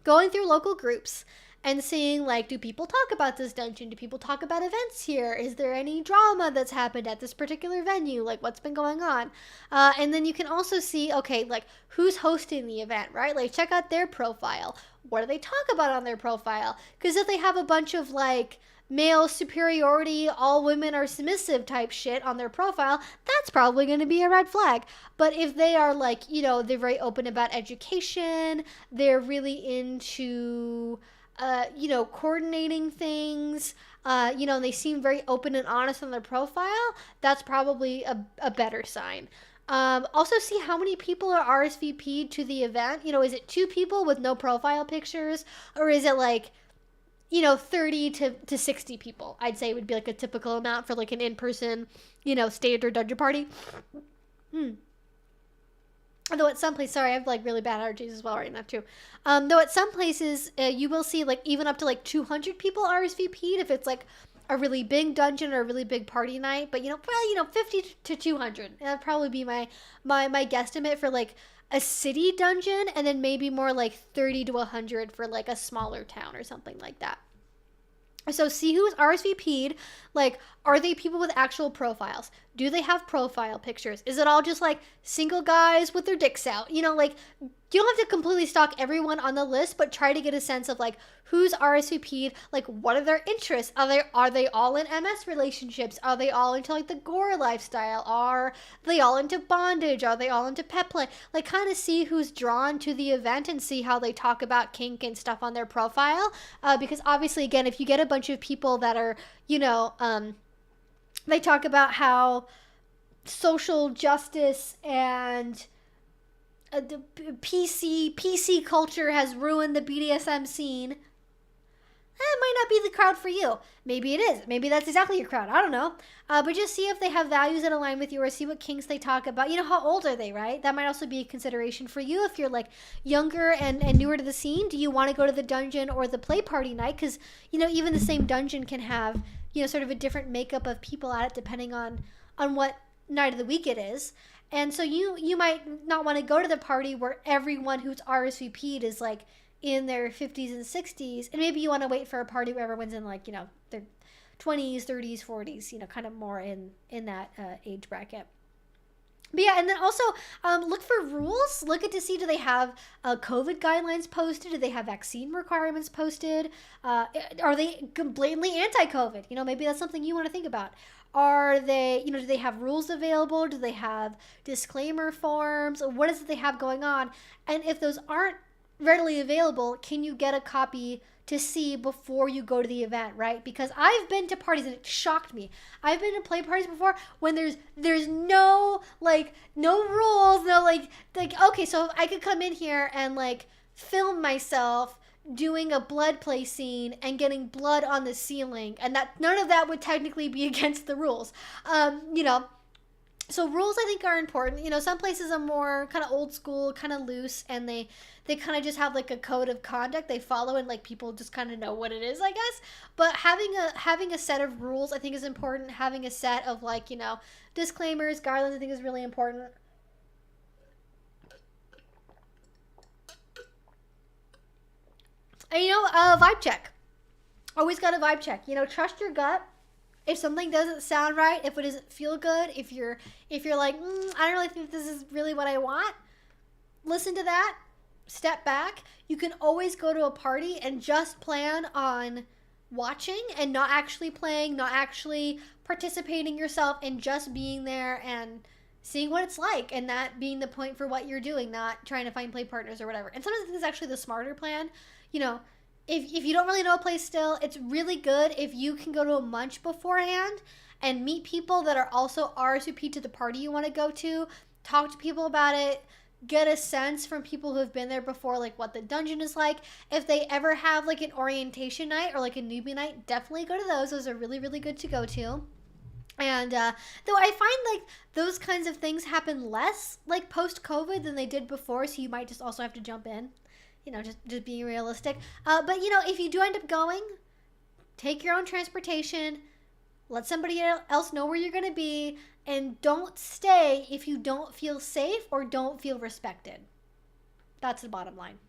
going through local groups and seeing, like, do people talk about this dungeon? Do people talk about events here? Is there any drama that's happened at this particular venue? Like, what's been going on? And then you can also see, okay, like, who's hosting the event, right? Like, check out their profile. What do they talk about on their profile? Because if they have a bunch of, like, male superiority, all women are submissive type shit on their profile, that's probably going to be a red flag. But if they are like, you know, they're very open about education, they're really into, you know, coordinating things, you know, and they seem very open and honest on their profile, that's probably a better sign. Also see how many people are RSVP'd to the event. You know, is it 2 people with no profile pictures, or is it like, you know, 30 to 60 people? I'd say would be like a typical amount for like an in-person, you know, standard dungeon party. Though at some places, sorry, I have like really bad allergies as well right now too. Though at some places, you will see like even up to like 200 people RSVP'd if it's like a really big dungeon or a really big party night. But, you know, well, you know, 50 to 200. That'd probably be my guesstimate for like a city dungeon, and then maybe more like 30 to 100 for like a smaller town or something like that. So see who's RSVP'd. Like, are they people with actual profiles? Do they have profile pictures? Is it all just like single guys with their dicks out? You know, like, you don't have to completely stalk everyone on the list, but try to get a sense of like who's RSVP'd, like what are their interests? Are they all in MS relationships? Are they all into like the gore lifestyle? Are they all into bondage? Are they all into pet play? Like, kind of see who's drawn to the event and see how they talk about kink and stuff on their profile. Because obviously, again, if you get a bunch of people that are, you know, they talk about how social justice and the PC culture has ruined the BDSM scene, that might not be the crowd for you. Maybe it is. Maybe that's exactly your crowd. I don't know. But just see if they have values that align with you, or see what kinks they talk about. You know, how old are they, right? That might also be a consideration for you if you're like younger and newer to the scene. Do you want to go to the dungeon or the play party night? Because, you know, even the same dungeon can have, you know, sort of a different makeup of people at it depending on what night of the week it is. And so you might not want to go to the party where everyone who's RSVP'd is like in their 50s and 60s, and maybe you want to wait for a party where everyone's in like, you know, their 20s, 30s, 40s, you know, kind of more in that age bracket. But yeah, and then also look for rules. Look at to see, do they have COVID guidelines posted? Do they have vaccine requirements posted? Are they blatantly anti-COVID? You know, maybe that's something you want to think about. Are they, you know, do they have rules available? Do they have disclaimer forms? What is it they have going on? And if those aren't readily available, can you get a copy to see before you go to the event, right? Because I've been to parties and it shocked me. I've been to play parties before when there's no rules, no like okay, so I could come in here and like film myself doing a blood play scene and getting blood on the ceiling, and that none of that would technically be against the rules. You know, so rules I think are important. You know, some places are more kind of old school, kind of loose, and they kind of just have like a code of conduct they follow, and like people just kind of know what it is, I guess. But having a set of rules I think is important. Having a set of like, you know, disclaimers, guidelines I think is really important. And, you know, vibe check. Always got a vibe check. You know, trust your gut. If something doesn't sound right, if it doesn't feel good, if you're like, I don't really think this is really what I want, listen to that. Step back. You can always go to a party and just plan on watching and not actually playing, not actually participating yourself, and just being there and seeing what it's like, and that being the point for what you're doing, not trying to find play partners or whatever. And sometimes it's actually the smarter plan. You know, if you don't really know a place still, it's really good if you can go to a munch beforehand and meet people that are also RSVP to the party you want to go to, talk to people about it, get a sense from people who have been there before, like what the dungeon is like. If they ever have like an orientation night or like a newbie night, definitely go to those. Those are really, really good to go to. And though I find like those kinds of things happen less like post-COVID than they did before, so you might just also have to jump in, just being realistic. But if you do end up going, take your own transportation, let somebody else know where you're going to be, and don't stay if you don't feel safe or don't feel respected. That's the bottom line.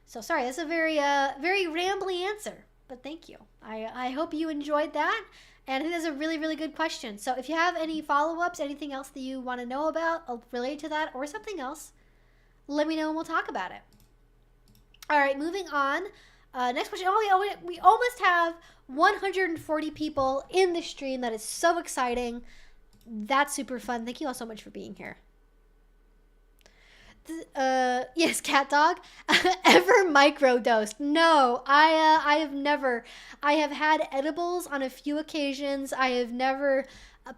So sorry, that's a very very rambly answer, but thank you. I hope you enjoyed that. And I think that's a really, really good question. So if you have any follow-ups, anything else that you want to know about related to that or something else, let me know and we'll talk about it. All right, moving on. Next question. Oh, we almost have 140 people in the stream. That is so exciting. That's super fun. Thank you all so much for being here. Yes, cat dog. Ever microdosed? No, I have never. I have had edibles on a few occasions. I have never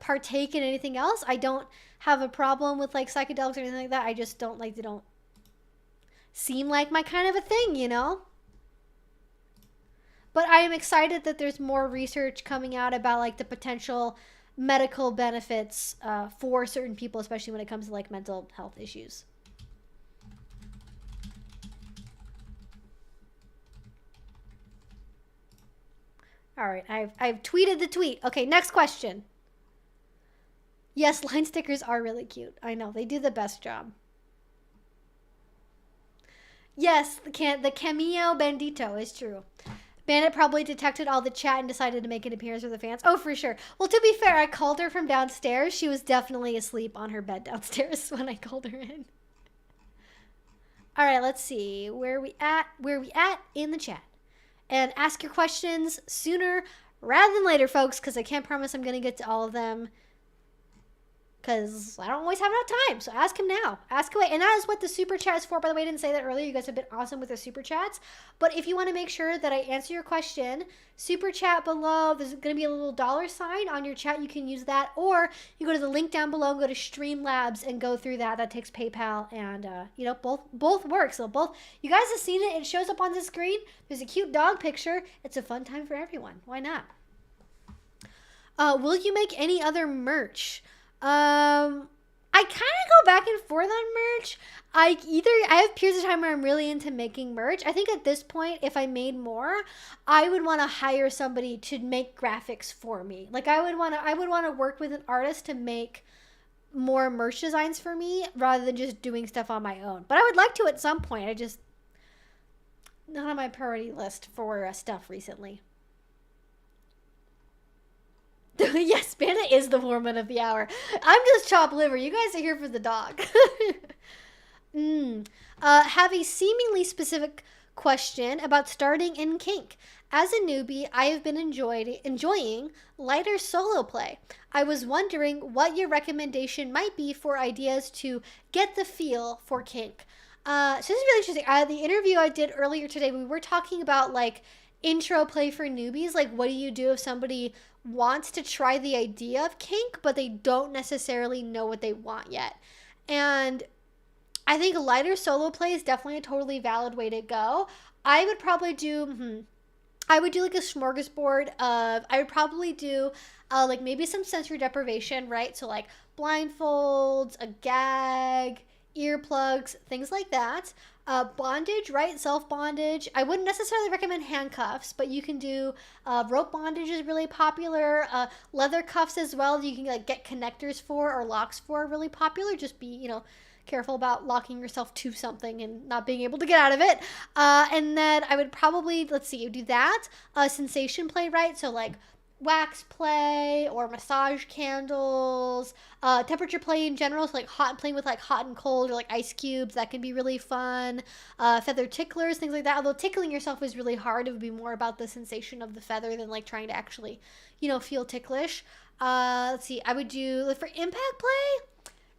partaken in anything else. I don't have a problem with like psychedelics or anything like that. I just don't like, they don't seem like my kind of a thing, But I am excited that there's more research coming out about like the potential medical benefits for certain people, especially when it comes to like mental health issues. All right, I've tweeted the tweet. Okay, next question. Yes, line stickers are really cute. I know, they do the best job. Yes, the Cameo Bandito is true. Bandit probably detected all the chat and decided to make an appearance for the fans. Oh, for sure. Well, to be fair, I called her from downstairs. She was definitely asleep on her bed downstairs when I called her in. All right, let's see. Where we at in the chat? And ask your questions sooner rather than later, folks, because I can't promise I'm going to get to all of them, because I don't always have enough time. So ask him now. Ask away. And that is what the super chat is for. By the way, I didn't say that earlier. You guys have been awesome with the super chats. But if you want to make sure that I answer your question, super chat below. There's going to be a little $sign on your chat. You can use that. Or you go to the link down below and go to Streamlabs and go through that. That takes PayPal. And, both work. So both. You guys have seen it. It shows up on the screen. There's a cute dog picture. It's a fun time for everyone. Why not? Will you make any other merch? I kind of go back and forth on merch. I have periods of time where I'm really into making merch. I think at this point, if I made more, I would want to hire somebody to make graphics for me. Like I would want to work with an artist to make more merch designs for me rather than just doing stuff on my own. But I would like to at some point. I just not on my priority list for stuff recently. Yes, Bandit is the foreman of the hour. I'm just chopped liver. You guys are here for the dog. Have a seemingly specific question about starting in kink. As a newbie, I have been enjoying lighter solo play. I was wondering what your recommendation might be for ideas to get the feel for kink. So this is really interesting. The interview I did earlier today, we were talking about like intro play for newbies. Like, what do you do if somebody wants to try the idea of kink, but they don't necessarily know what they want yet? And I think lighter solo play is definitely a totally valid way to go. I would probably do, I would do like a smorgasbord of, I would probably do like maybe some sensory deprivation, right? So like blindfolds, a gag, earplugs, things like that. Bondage, right? Self-bondage. I wouldn't necessarily recommend handcuffs, but you can do rope bondage is really popular. Leather cuffs as well. You can like get connectors for or locks for, really popular. Just be, careful about locking yourself to something and not being able to get out of it. And then I would probably, you do that. Sensation play, right? So like wax play or massage candles, temperature play in general, so like playing with like hot and cold or like ice cubes, that can be really fun. Feather ticklers, things like that. Although tickling yourself is really hard, it would be more about the sensation of the feather than like trying to actually, feel ticklish. I would do for impact play.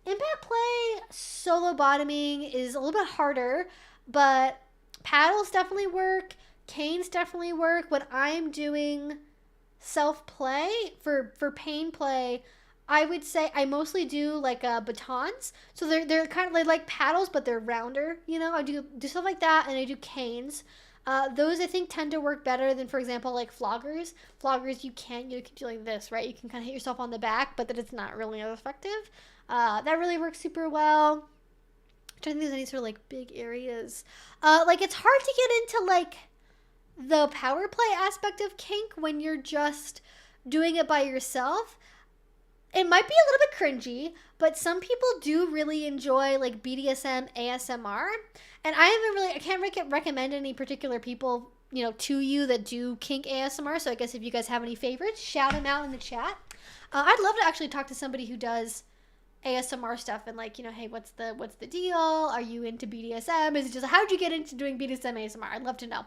Impact play, solo bottoming is a little bit harder, but paddles definitely work. Canes definitely work. When I'm doing self-play for pain play, I would say I mostly do like batons. So they're kind of like paddles, but they're rounder, I do stuff like that, and I do canes. Those I think tend to work better than, for example, like floggers. Floggers, you can do like this, right? You can kind of hit yourself on the back, but that it's not really as effective. That really works super well. I'm trying to think if there's any sort of like big areas. Like it's hard to get into like the power play aspect of kink when you're just doing it by yourself. It might be a little bit cringy, but some people do really enjoy like BDSM ASMR. And I can't recommend any particular people, to you that do kink ASMR. So I guess if you guys have any favorites, shout them out in the chat. I'd love to actually talk to somebody who does ASMR stuff and like, hey, what's the deal? Are you into BDSM? Is it just, how'd you get into doing BDSM ASMR? I'd love to know.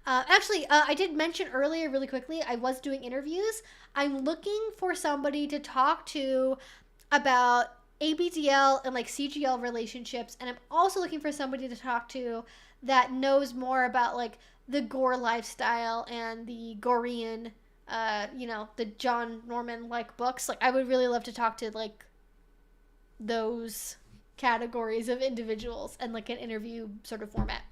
I did mention earlier really quickly, I was doing interviews. I'm looking for somebody to talk to about ABDL and like CGL relationships. And I'm also looking for somebody to talk to that knows more about like the gore lifestyle and the Gorean, the John Norman like books. Like I would really love to talk to like those categories of individuals and like an interview sort of format.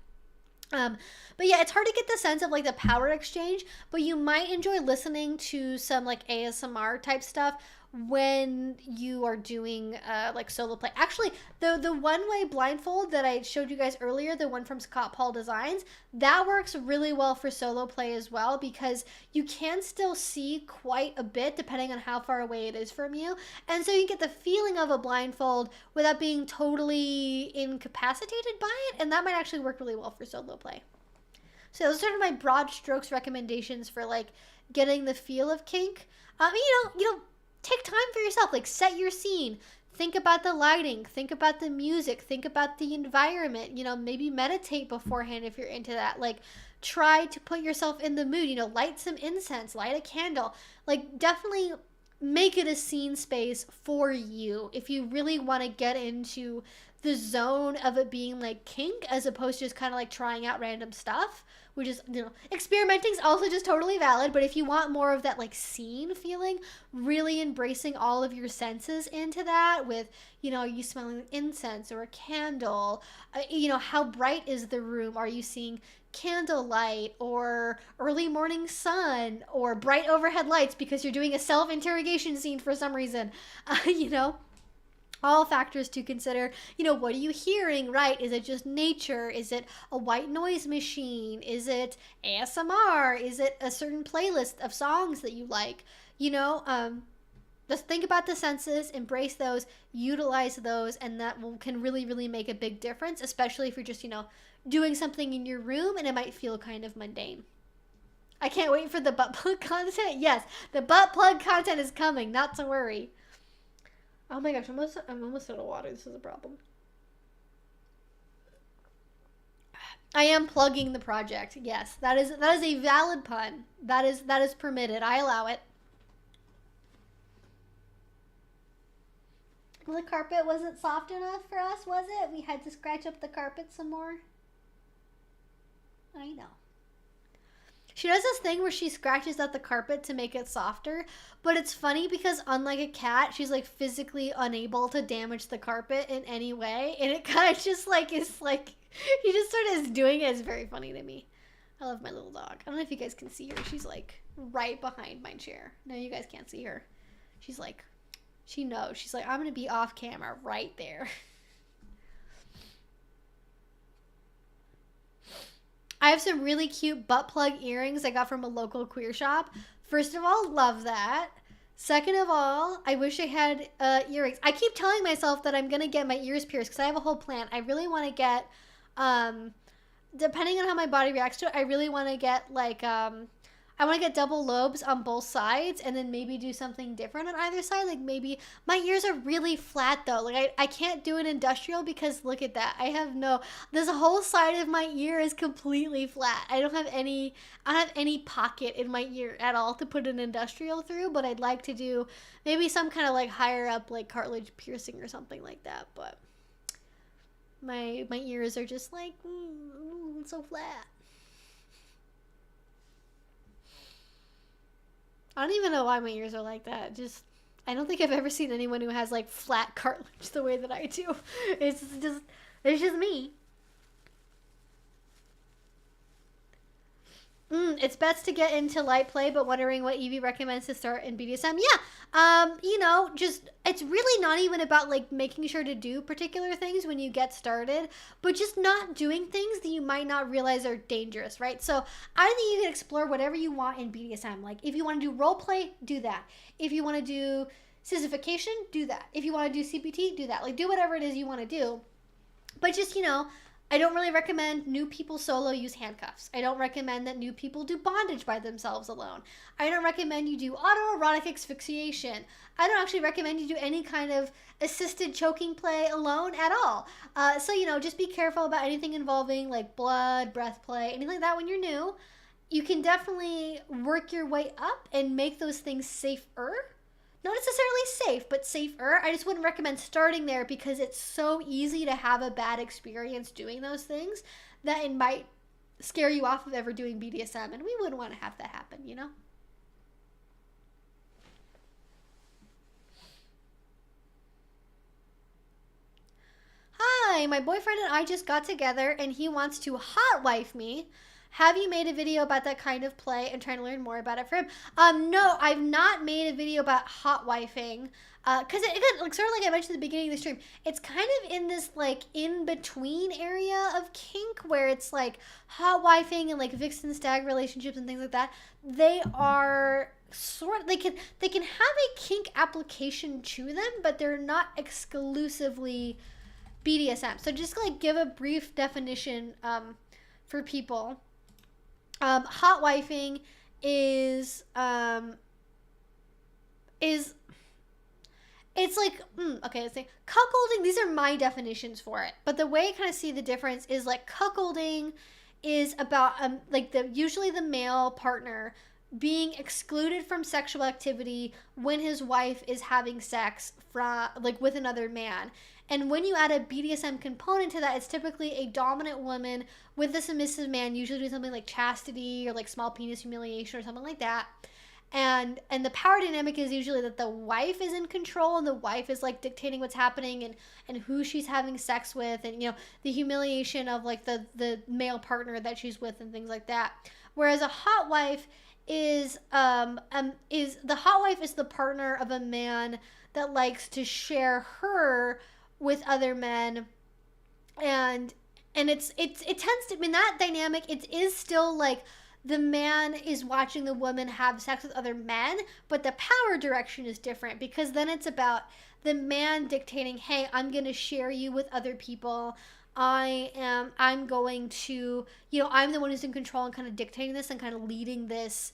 But yeah, it's hard to get the sense of like the power exchange, but you might enjoy listening to some like ASMR type stuff when you are doing like solo play. Actually, the one-way blindfold that I showed you guys earlier, the one from Scott Paul Designs, that works really well for solo play as well because you can still see quite a bit depending on how far away it is from you. And so you get the feeling of a blindfold without being totally incapacitated by it, and that might actually work really well for solo play. So those are sort of my broad strokes recommendations for like getting the feel of kink. Take time for yourself, like set your scene, think about the lighting, think about the music, think about the environment, maybe meditate beforehand if you're into that. Like try to put yourself in the mood, light some incense, light a candle, like definitely make it a scene space for you if you really want to get into the zone of it being like kink as opposed to just kind of like trying out random stuff, which is, experimenting is also just totally valid. But if you want more of that like scene feeling, really embracing all of your senses into that with, are you smelling incense or a candle? How bright is the room? Are you seeing candlelight or early morning sun or bright overhead lights because you're doing a self-interrogation scene for some reason? All factors to consider. What are you hearing, right? Is it just nature? Is it a white noise machine? Is it ASMR? Is it a certain playlist of songs that you like? Just think about the senses, embrace those, utilize those, and that can really, really make a big difference, especially if you're just, doing something in your room and it might feel kind of mundane. I can't wait for the butt plug content. Yes, the butt plug content is coming, not to worry. Oh my gosh, I'm almost out of water. This is a problem. I am plugging the project. Yes, that is a valid pun. That is permitted. I allow it. Well, the carpet wasn't soft enough for us, was it? We had to scratch up the carpet some more. I know. She does this thing where she scratches at the carpet to make it softer, but it's funny because unlike a cat, she's like physically unable to damage the carpet in any way, and it kind of just like is like he just sort of is doing it. It's very funny to me. I love my little dog. I don't know if you guys can see her. She's like right behind my chair. No, you guys can't see her. She's like, she knows. She's like, I'm gonna be off camera right there. I have some really cute butt plug earrings I got from a local queer shop. First of all, love that. Second of all, I wish I had earrings. I keep telling myself that I'm going to get my ears pierced because I have a whole plan. I really want to get, depending on how my body reacts to it, I really want to get like, I want to get double lobes on both sides and then maybe do something different on either side. Like maybe my ears are really flat though. Like I can't do an industrial because look at that. This whole side of my ear is completely flat. I don't have any pocket in my ear at all to put an industrial through, but I'd like to do maybe some kind of like higher up like cartilage piercing or something like that. But my ears are just like so flat. I don't even know why my ears are like that. I don't think I've ever seen anyone who has like flat cartilage the way that I do. It's just me. It's best to get into light play, but wondering what Evie recommends to start in BDSM. Yeah, just it's really not even about like making sure to do particular things when you get started, but just not doing things that you might not realize are dangerous, right? So I think you can explore whatever you want in BDSM. Like if you want to do role play, do that. If you want to do sissification, do that. If you want to do CPT, do that. Like do whatever it is you want to do, but just I don't really recommend new people solo use handcuffs. I don't recommend that new people do bondage by themselves alone. I don't recommend you do autoerotic asphyxiation. I don't actually recommend you do any kind of assisted choking play alone at all. So, just be careful about anything involving like blood, breath play, anything like that when you're new. You can definitely work your way up and make those things safer. Not necessarily safe, but safer. I just wouldn't recommend starting there because it's so easy to have a bad experience doing those things that it might scare you off of ever doing BDSM, and we wouldn't want to have that happen. Hi, my boyfriend and I just got together and he wants to hot wife me. Have you made a video about that kind of play and trying to learn more about it for him? No, I've not made a video about hot wifing. Because again, like sort of like I mentioned at the beginning of the stream, it's kind of in this like in between area of kink where it's like hot wifing and like vixen stag relationships and things like that. They are they can have a kink application to them, but they're not exclusively BDSM. So just like give a brief definition for people. Hot wifing is it's like okay, let's say cuckolding. These are my definitions for it, but the way I kind of see the difference is like cuckolding is about usually the male partner being excluded from sexual activity when his wife is having sex with another man. And when you add a BDSM component to that, it's typically a dominant woman with a submissive man, usually doing something like chastity or like small penis humiliation or something like that. And the power dynamic is usually that the wife is in control and the wife is like dictating what's happening and who she's having sex with, and the humiliation of like the male partner that she's with and things like that. Whereas a hot wife is the partner of a man that likes to share her with other men, and it tends to, I mean, that dynamic, it is still like the man is watching the woman have sex with other men, but the power direction is different because then it's about the man dictating, hey, I'm going to share you with other people. I'm going to, I'm the one who's in control and kind of dictating this and kind of leading this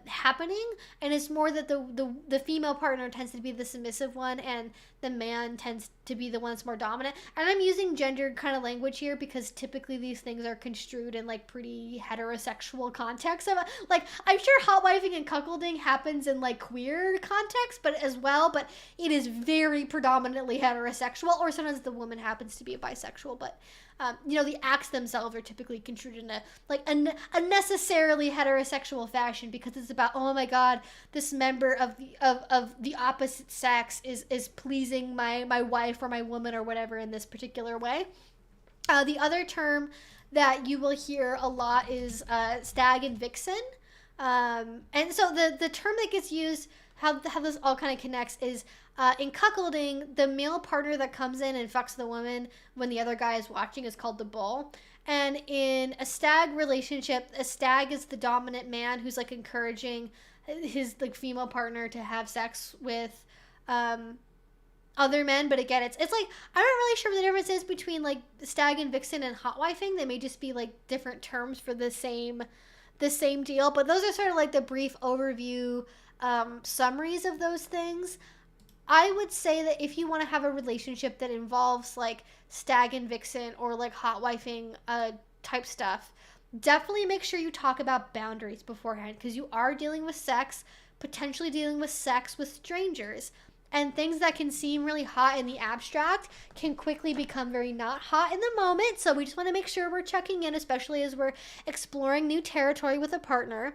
happening. And it's more that the female partner tends to be the submissive one and the man tends to be the one that's more dominant. And I'm using gendered kind of language here because typically these things are construed in like pretty heterosexual contexts. Like I'm sure hot wifing and cuckolding happens in like queer context, but it is very predominantly heterosexual, or sometimes the woman happens to be a bisexual, but the acts themselves are typically construed in a necessarily heterosexual fashion because it's about, oh my god, this member of the opposite sex is pleasing my wife or my woman or whatever in this particular way. The other term that you will hear a lot is stag and vixen. And so the term that gets used, how this all kind of connects is in cuckolding, the male partner that comes in and fucks the woman when the other guy is watching is called the bull. And in a stag relationship, a stag is the dominant man who's like encouraging his like female partner to have sex with other men. But again, it's like, I'm not really sure what the difference is between like stag and vixen and hot wifing. They may just be like different terms for the same deal. But those are sort of like the brief overview summaries of those things. I would say that if you want to have a relationship that involves like stag and vixen or like hot wifing type stuff, definitely make sure you talk about boundaries beforehand, because you are dealing with sex, potentially dealing with sex with strangers, and things that can seem really hot in the abstract can quickly become very not hot in the moment. So we just want to make sure we're checking in, especially as we're exploring new territory with a partner.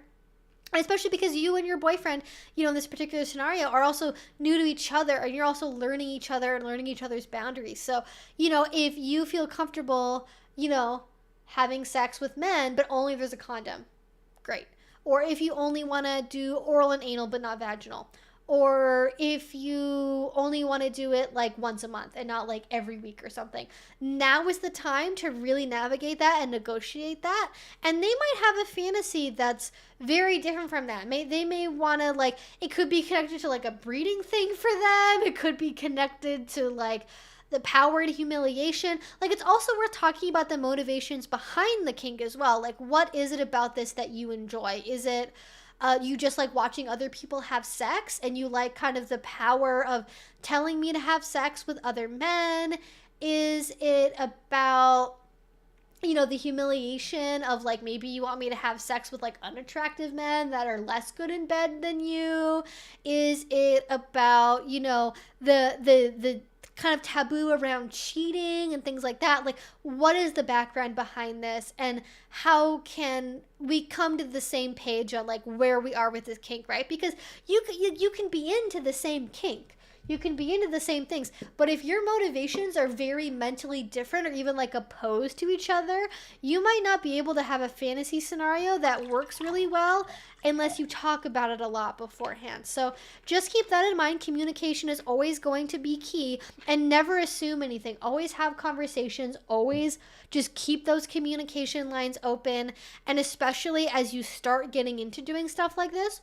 Especially because you and your boyfriend, in this particular scenario, are also new to each other, and you're also learning each other and learning each other's boundaries. So, if you feel comfortable, having sex with men, but only if there's a condom, great. Or if you only want to do oral and anal but not vaginal. Or if you only want to do it like once a month and not like every week or something. Now is the time to really navigate that and negotiate that. And they might have a fantasy that's very different from that. They may want to, like, it could be connected to like a breeding thing for them. It could be connected to like the power to humiliation. Like, it's also worth talking about the motivations behind the kink as well. Like, what is it about this that you enjoy? Is it you just like watching other people have sex and you like kind of the power of telling me to have sex with other men? Is it about, you know, the humiliation of like maybe you want me to have sex with like unattractive men that are less good in bed than you? Is it about, you know, the kind of taboo around cheating and things like that? Like, what is the background behind this, and how can we come to the same page on like where we are with this kink, right? Because you can be into the same kink, you can be into the same things, but if your motivations are very mentally different or even like opposed to each other, you might not be able to have a fantasy scenario that works really well unless you talk about it a lot beforehand. So just keep that in mind. Communication is always going to be key, and never assume anything. Always have conversations, always just keep those communication lines open, and especially as you start getting into doing stuff like this,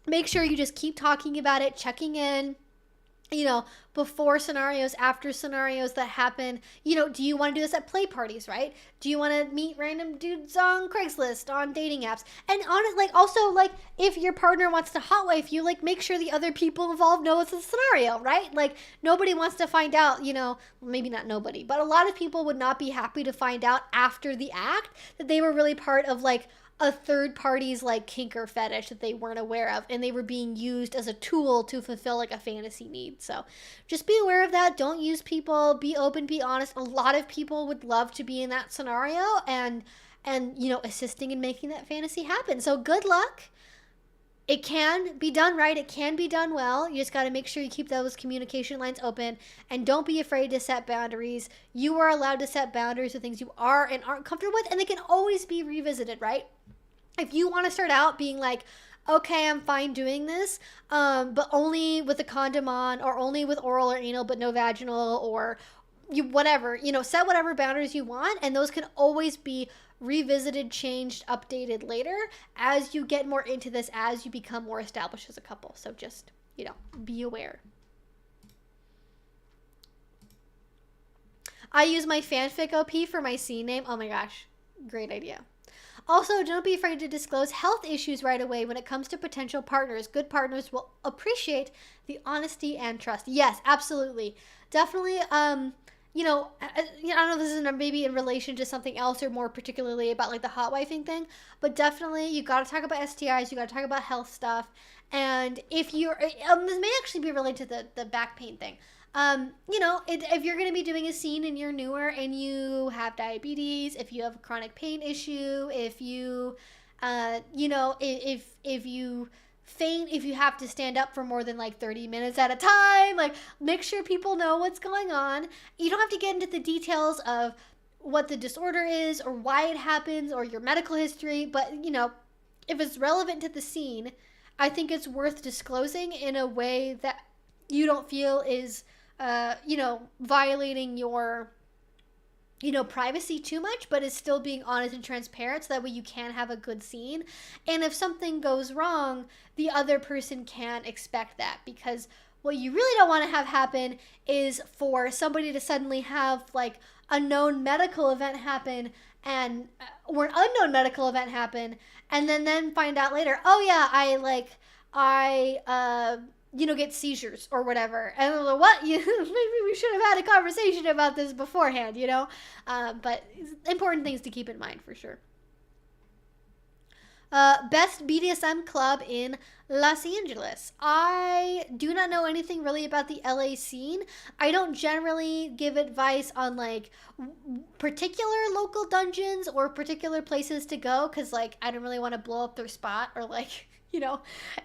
make sure you just keep talking about it, checking in, you know, before scenarios, after scenarios that happen. You know, do you want to do this at play parties, right? Do you want to meet random dudes on Craigslist, on dating apps? And on it, like, also, like, if your partner wants to hotwife you, like, make sure the other people involved know it's a scenario, right? Like, nobody wants to find out, you know, maybe not nobody, but a lot of people would not be happy to find out after the act that they were really part of, like, a third party's like kink or fetish that they weren't aware of, and they were being used as a tool to fulfill like a fantasy need. So just be aware of that. Don't use people. Be open, be honest. A lot of people would love to be in that scenario and you know, assisting in making that fantasy happen. So good luck. It can be done right. It can be done well. You just got to make sure you keep those communication lines open, and don't be afraid to set boundaries. You are allowed to set boundaries with things you are and aren't comfortable with, and they can always be revisited, right? If you want to start out being like, okay, I'm fine doing this, but only with a condom on, or only with oral or anal but no vaginal, or whatever, you know, set whatever boundaries you want, and those can always be revisited, changed, updated later as you get more into this, as you become more established as a couple. So just, you know, be aware. I use my fanfic OP for my scene name. Oh my gosh, great idea. Also, don't be afraid to disclose health issues right away when it comes to potential partners. Good partners will appreciate the honesty and trust. Yes, absolutely. Definitely, you know, I don't know if this is maybe in relation to something else or more particularly about like the hot wifing thing, but definitely you got to talk about STIs, you got to talk about health stuff. And if you're, this may actually be related to the back pain thing. You know, if you're going to be doing a scene and you're newer and you have diabetes, if you have a chronic pain issue, if you, you know, if you faint, if you have to stand up for more than like 30 minutes at a time, like, make sure people know what's going on. You don't have to get into the details of what the disorder is or why it happens or your medical history, but, you know, if it's relevant to the scene, I think it's worth disclosing in a way that you don't feel is, you know, violating your, you know, privacy too much, but is still being honest and transparent, so that way you can have a good scene. And if something goes wrong, the other person can expect that, because what you really don't want to have happen is for somebody to suddenly have like a known medical event happen and or an unknown medical event happen, and then find out later, oh yeah, I you know, get seizures or whatever. And I'm like, what? Maybe we should have had a conversation about this beforehand, you know? But important things to keep in mind for sure. Best BDSM club in Los Angeles. I do not know anything really about the LA scene. I don't generally give advice on like particular local dungeons or particular places to go, because like I don't really want to blow up their spot or like,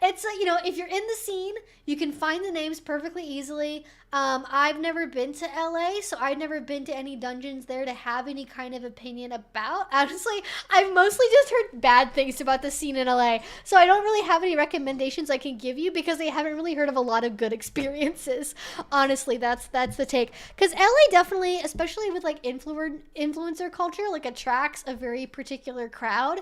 It's if you're in the scene, you can find the names perfectly easily. I've never been to LA, so I've never been to any dungeons there to have any kind of opinion about. Honestly, I've mostly just heard bad things about the scene in LA, so I don't really have any recommendations I can give you because I haven't really heard of a lot of good experiences. Honestly, that's the take. Because LA definitely, especially with like influencer culture, like attracts a very particular crowd.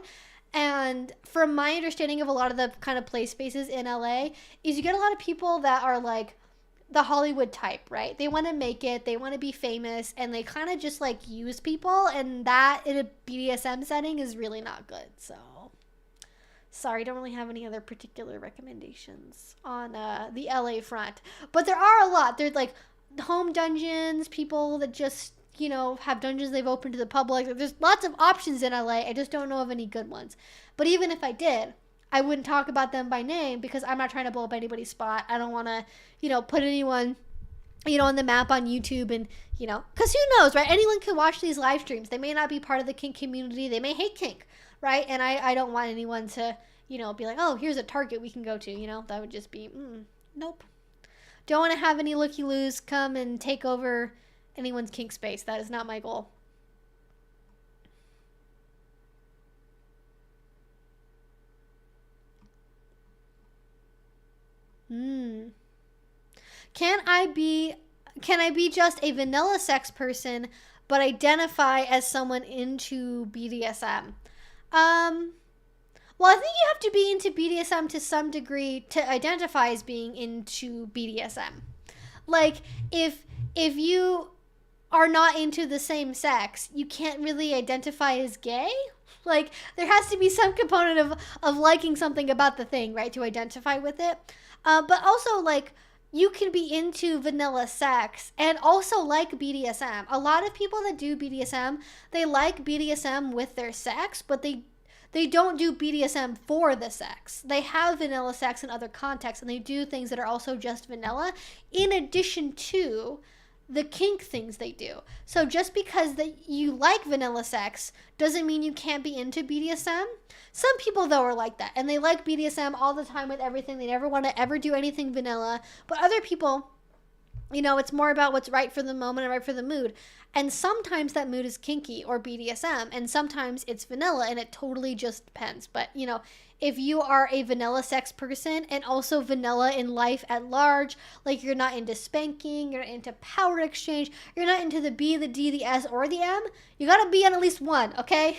And from my understanding of a lot of the kind of play spaces in LA, is you get a lot of people that are like the Hollywood type, right? They want to make it, they want to be famous, and they kind of just like use people, and that in a BDSM setting is really not good. So, sorry, don't really have any other particular recommendations on the LA front. But there are a lot. There's like home dungeons, people that just have dungeons they've opened to the public. There's lots of options in LA. I just don't know of any good ones. But even if I did, I wouldn't talk about them by name because I'm not trying to blow up anybody's spot. I don't want to, put anyone, on the map on YouTube and, because who knows, right? Anyone can watch these live streams. They may not be part of the kink community. They may hate kink, right? And I don't want anyone to, be like, oh, here's a target we can go to, that would just be, nope. Don't want to have any looky-loos come and take over anyone's kink space. That is not my goal. Can I be just a vanilla sex person but identify as someone into BDSM? Well, I think you have to be into BDSM to some degree to identify as being into BDSM. Like if you are not into the same sex, you can't really identify as gay. Like, there has to be some component of liking something about the thing, right, to identify with it. But also, like, you can be into vanilla sex and also like BDSM. A lot of people that do BDSM, they like BDSM with their sex, but they don't do BDSM for the sex. They have vanilla sex in other contexts, and they do things that are also just vanilla in addition to the kink things they do. So just because that you like vanilla sex doesn't mean you can't be into BDSM. Some people, though, are like that, and they like BDSM all the time with everything. They never want to ever do anything vanilla. But other people, it's more about what's right for the moment and right for the mood. And sometimes that mood is kinky or BDSM, and sometimes it's vanilla, and it totally just depends. But, if you are a vanilla sex person and also vanilla in life at large, like you're not into spanking, you're not into power exchange, you're not into the B, the D, the S, or the M, you gotta be on at least one, okay?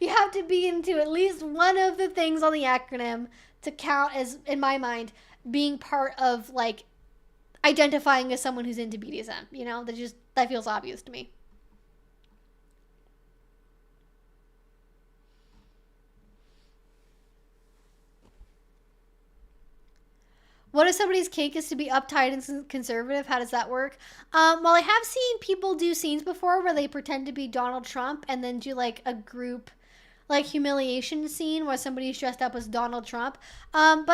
You have to be into at least one of the things on the acronym to count as, in my mind, being part of, like, identifying as someone who's into BDSM, that feels obvious to me. What if somebody's kink is to be uptight and conservative? How does that work? Well, I have seen people do scenes before where they pretend to be Donald Trump and then do like a group like humiliation scene where somebody's dressed up as Donald Trump. But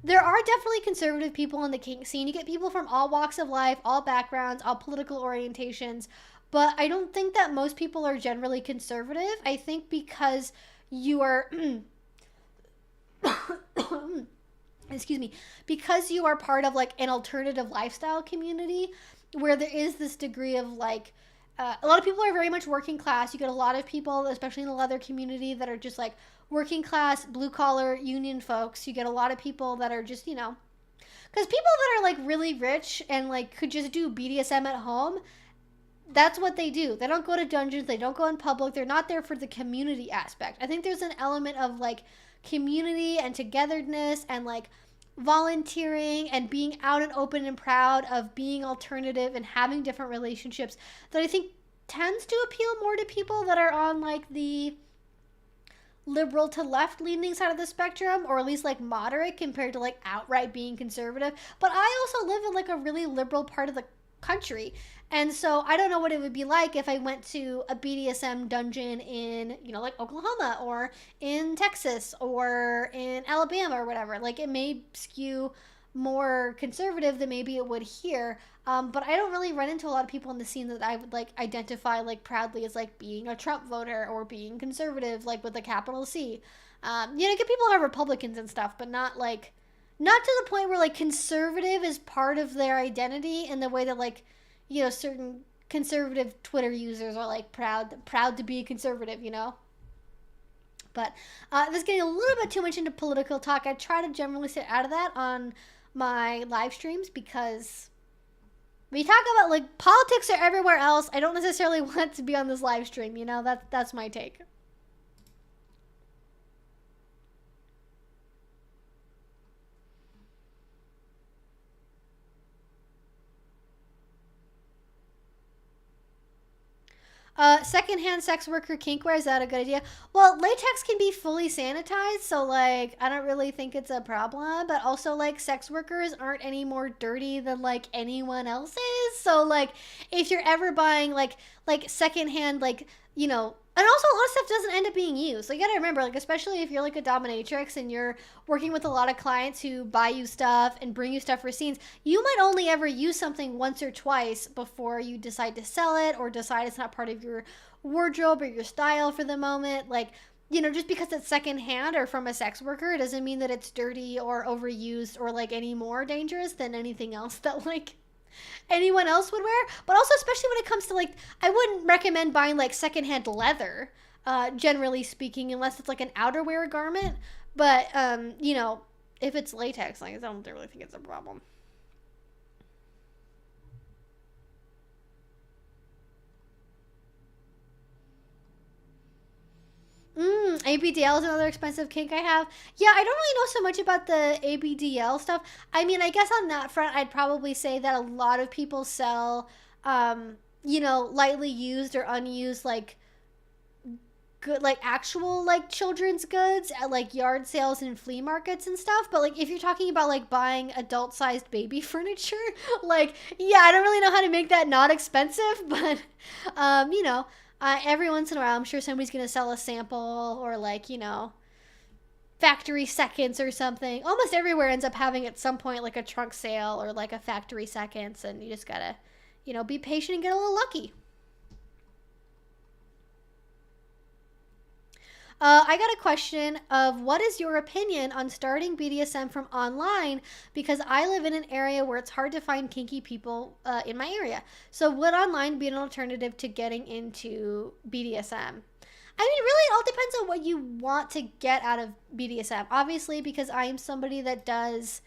there are definitely conservative people in the kink scene. You get people from all walks of life, all backgrounds, all political orientations. But I don't think that most people are generally conservative. I think because you are... excuse me, because you are part of like an alternative lifestyle community where there is this degree of like, a lot of people are very much working class. You get a lot of people, especially in the leather community, that are just like working class, blue collar, union folks. You get a lot of people that are just, because people that are like really rich and like could just do BDSM at home, that's what they do. They don't go to dungeons. They don't go in public. They're not there for the community aspect. I think there's an element of like community and togetherness and like volunteering and being out and open and proud of being alternative and having different relationships that I think tends to appeal more to people that are on like the liberal to left leaning side of the spectrum, or at least like moderate compared to like outright being conservative. But I also live in like a really liberal part of the country, and so I don't know what it would be like if I went to a BDSM dungeon in, like Oklahoma or in Texas or in Alabama or whatever. Like, it may skew more conservative than maybe it would here. But I don't really run into a lot of people in the scene that I would like identify like proudly as like being a Trump voter or being conservative, like with a capital C. Get people who are Republicans and stuff, but not to the point where like conservative is part of their identity in the way that like, certain conservative Twitter users are like proud to be conservative, But this is getting a little bit too much into political talk. I try to generally stay out of that on my live streams because we talk about like politics are everywhere else. I don't necessarily want to be on this live stream, that's my take. Secondhand sex worker kinkwear, is that a good idea? Well, latex can be fully sanitized, so like I don't really think it's a problem. But also like sex workers aren't any more dirty than like anyone else is. So like if you're ever buying like secondhand and also a lot of stuff doesn't end up being used. So you gotta remember, like, especially if you're like a dominatrix and you're working with a lot of clients who buy you stuff and bring you stuff for scenes, you might only ever use something once or twice before you decide to sell it or decide it's not part of your wardrobe or your style for the moment. Like, just because it's secondhand or from a sex worker doesn't mean that it's dirty or overused or like any more dangerous than anything else that like anyone else would wear. But also, especially when it comes to like, I wouldn't recommend buying like secondhand leather, generally speaking, unless it's like an outerwear garment. But if it's latex, like I don't really think it's a problem. ABDL is another expensive kink I have. Yeah, I don't really know so much about the ABDL stuff. I mean, I guess on that front, I'd probably say that a lot of people sell, lightly used or unused, like, good, like, actual, like, children's goods at, like, yard sales and flea markets and stuff. But, like, if you're talking about, like, buying adult-sized baby furniture, like, yeah, I don't really know how to make that not expensive. But, every once in a while, I'm sure somebody's going to sell a sample or like, factory seconds or something. Almost everywhere ends up having at some point like a trunk sale or like a factory seconds. And you just got to, be patient and get a little lucky. I got a question of what is your opinion on starting BDSM from online, because I live in an area where it's hard to find kinky people in my area. So would online be an alternative to getting into BDSM? I mean, really, it all depends on what you want to get out of BDSM. Obviously, because I am somebody that does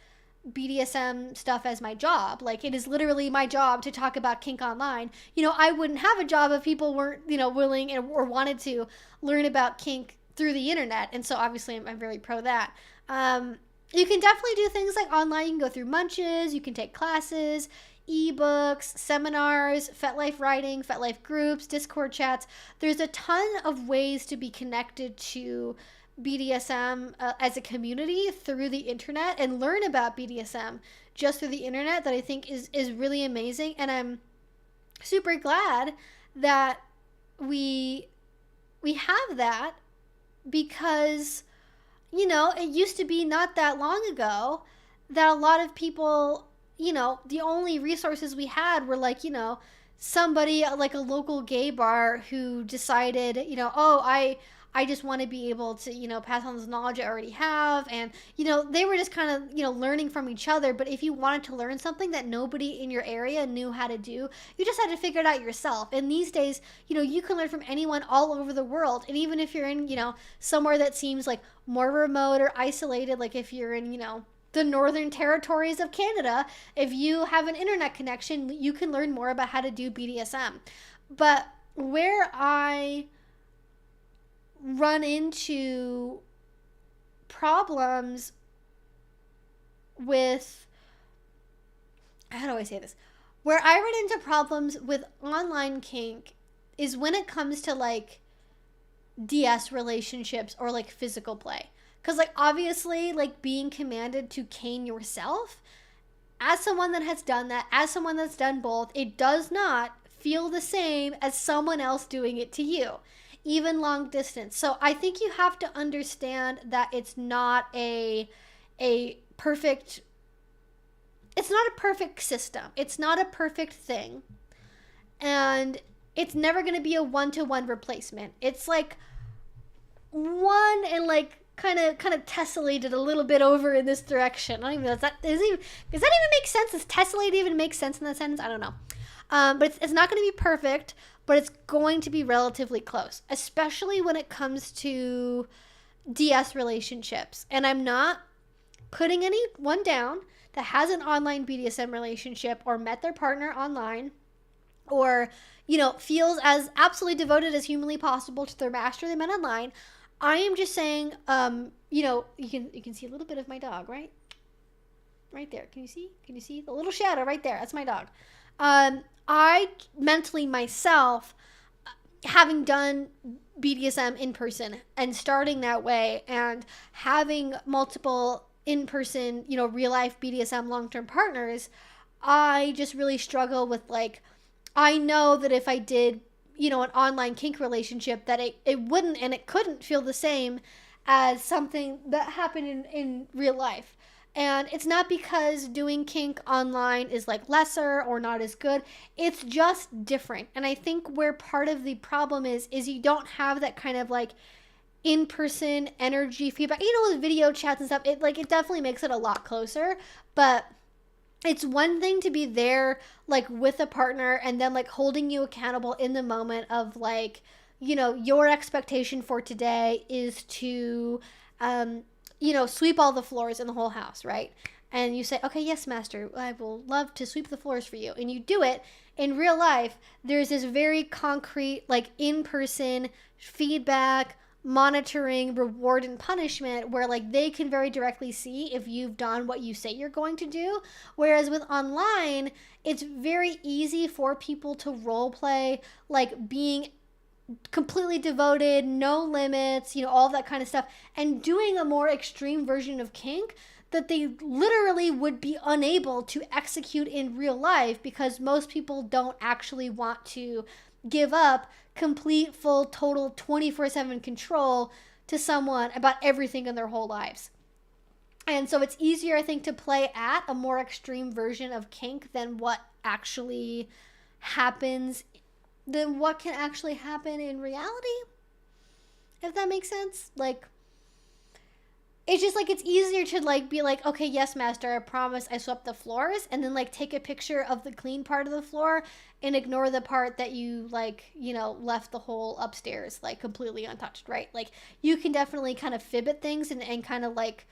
BDSM stuff as my job. Like, it is literally my job to talk about kink online. I wouldn't have a job if people weren't, willing or wanted to learn about kink through the internet. And so obviously I'm very pro that. You can definitely do things like online. You can go through munches, you can take classes, ebooks, seminars, FetLife writing, FetLife groups, Discord chats. There's a ton of ways to be connected to BDSM as a community through the internet and learn about BDSM just through the internet that I think is really amazing. And I'm super glad that we have that, because it used to be not that long ago that a lot of people, the only resources we had were like, somebody like a local gay bar who decided, I just want to be able to, pass on this knowledge I already have. And, they were just kind of, learning from each other. But if you wanted to learn something that nobody in your area knew how to do, you just had to figure it out yourself. And these days, you can learn from anyone all over the world. And even if you're in, somewhere that seems like more remote or isolated, like if you're in, the northern territories of Canada, if you have an internet connection, you can learn more about how to do BDSM. But where I run into problems with, how do I say this? Where I run into problems with online kink is when it comes to like DS relationships or like physical play. Because like obviously like being commanded to cane yourself, as someone that has done that, as someone that's done both, it does not feel the same as someone else doing it to you, even long distance. So I think you have to understand that it's not a perfect it's not a perfect system. It's not a perfect thing. And it's never going to be a one-to-one replacement. It's like one and like kind of tessellated a little bit over in this direction. I don't even know. Does that even make sense? Does tessellate even make sense in that sentence? I don't know. But it's not going to be perfect, but it's going to be relatively close, especially when it comes to DS relationships. And I'm not putting anyone down that has an online BDSM relationship or met their partner online or, you know, feels as absolutely devoted as humanly possible to their master they met online. I am just saying, you know, you can see a little bit of my dog, right? Right there. Can you see? Can you see the little shadow right there? That's my dog. I mentally myself, having done BDSM in person and starting that way and having multiple in-person, you know, real life BDSM long-term partners, I just really struggle with, like, I know that if I did, you know, an online kink relationship, that it wouldn't and it couldn't feel the same as something that happened in real life. And it's not because doing kink online is like lesser or not as good. It's just different. And I think where part of the problem is you don't have that kind of like in-person energy feedback. You know, with video chats and stuff, it definitely makes it a lot closer. But it's one thing to be there like with a partner and then like holding you accountable in the moment of like, you know, your expectation for today is to you know, sweep all the floors in the whole house, right? And you say, okay, yes, master, I will love to sweep the floors for you. And you do it. In real life, there's this very concrete, like, in-person feedback, monitoring, reward, and punishment where, like, they can very directly see if you've done what you say you're going to do. Whereas with online, it's very easy for people to role play, like, being completely devoted, no limits, you know, all that kind of stuff, and doing a more extreme version of kink that they literally would be unable to execute in real life because most people don't actually want to give up complete, full, total 24/7 control to someone about everything in their whole lives. And so it's easier, I think, to play at a more extreme version of kink than what actually happens than what can actually happen in reality, if that makes sense. Like, it's just like it's easier to like be like, okay, yes, master, I promise I swept the floors, and then like take a picture of the clean part of the floor and ignore the part that you like, you know, left the whole upstairs like completely untouched, right? Like, you can definitely kind of fib at things and kind of like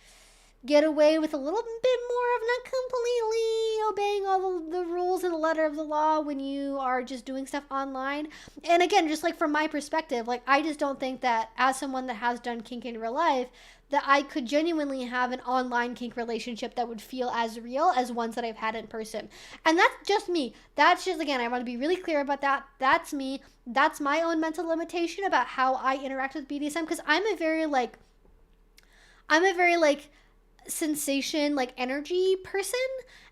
get away with a little bit more of not completely obeying all the rules and the letter of the law when you are just doing stuff online. And again, just like from my perspective, like, I just don't think that as someone that has done kink in real life, that I could genuinely have an online kink relationship that would feel as real as ones that I've had in person. And that's just me. That's just, again, I want to be really clear about that. That's me. That's my own mental limitation about how I interact with BDSM, because I'm a very sensation, like, energy person,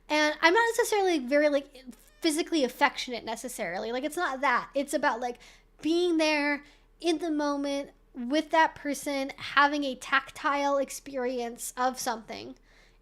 and I'm not necessarily very like physically affectionate necessarily. Like, it's not that. It's about like being there in the moment with that person, having a tactile experience of something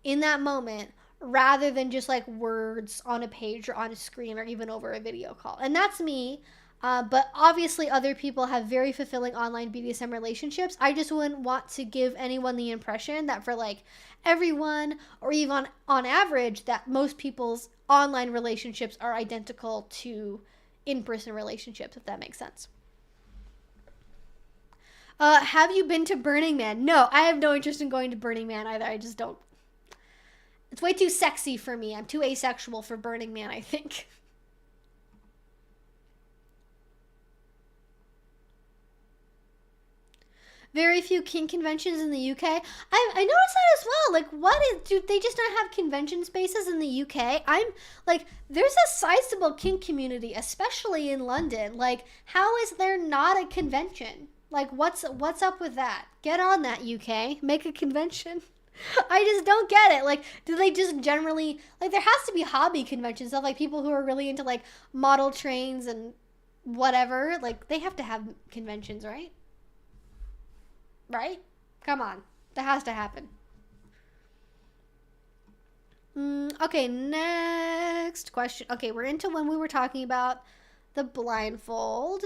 in that moment rather than just like words on a page or on a screen or even over a video call. And that's me. But obviously other people have very fulfilling online BDSM relationships. I just wouldn't want to give anyone the impression that for like everyone, or even on average, that most people's online relationships are identical to in-person relationships, if that makes sense. Have you been to Burning Man? No, I have no interest in going to Burning Man either. I just don't. It's way too sexy for me. I'm too asexual for Burning Man, I think. Very few kink conventions in the UK. I noticed that as well. Like, what is, do they just not have convention spaces in the UK? I'm like, there's a sizable kink community, especially in London. Like, how is there not a convention? Like, what's up with that? Get on that, UK. Make a convention. I just don't get it. Like, do they just generally, like, there has to be hobby conventions of like people who are really into like model trains and whatever. Like, they have to have conventions, right? Right? Come on. That has to happen. Okay, next question. Okay, we're into when we were talking about the blindfold.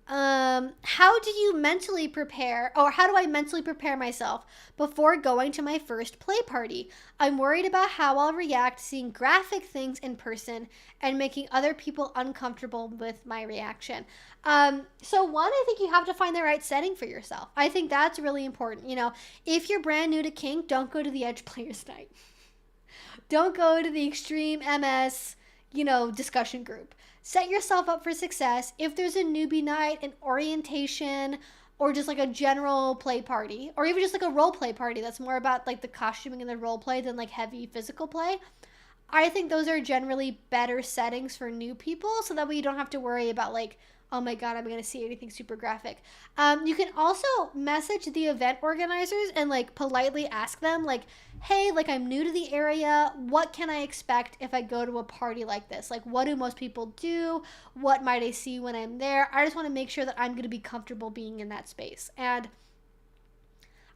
How do you mentally prepare, or how do I mentally prepare myself before going to my first play party? I'm worried about how I'll react seeing graphic things in person and making other people uncomfortable with my reaction. So one, I think you have to find the right setting for yourself. I think that's really important. You know, if you're brand new to kink, don't go to the Edge Players Night. Don't go to the extreme MS, discussion group. Set yourself up for success. If there's a newbie night, an orientation, or just like a general play party, or even just like a role play party that's more about like the costuming and the role play than like heavy physical play, I think those are generally better settings for new people, so that way you don't have to worry about like, oh my god, I'm going to see anything super graphic. You can also message the event organizers and like politely ask them like, hey, like I'm new to the area. What can I expect if I go to a party like this? Like, what do most people do? What might I see when I'm there? I just want to make sure that I'm going to be comfortable being in that space. And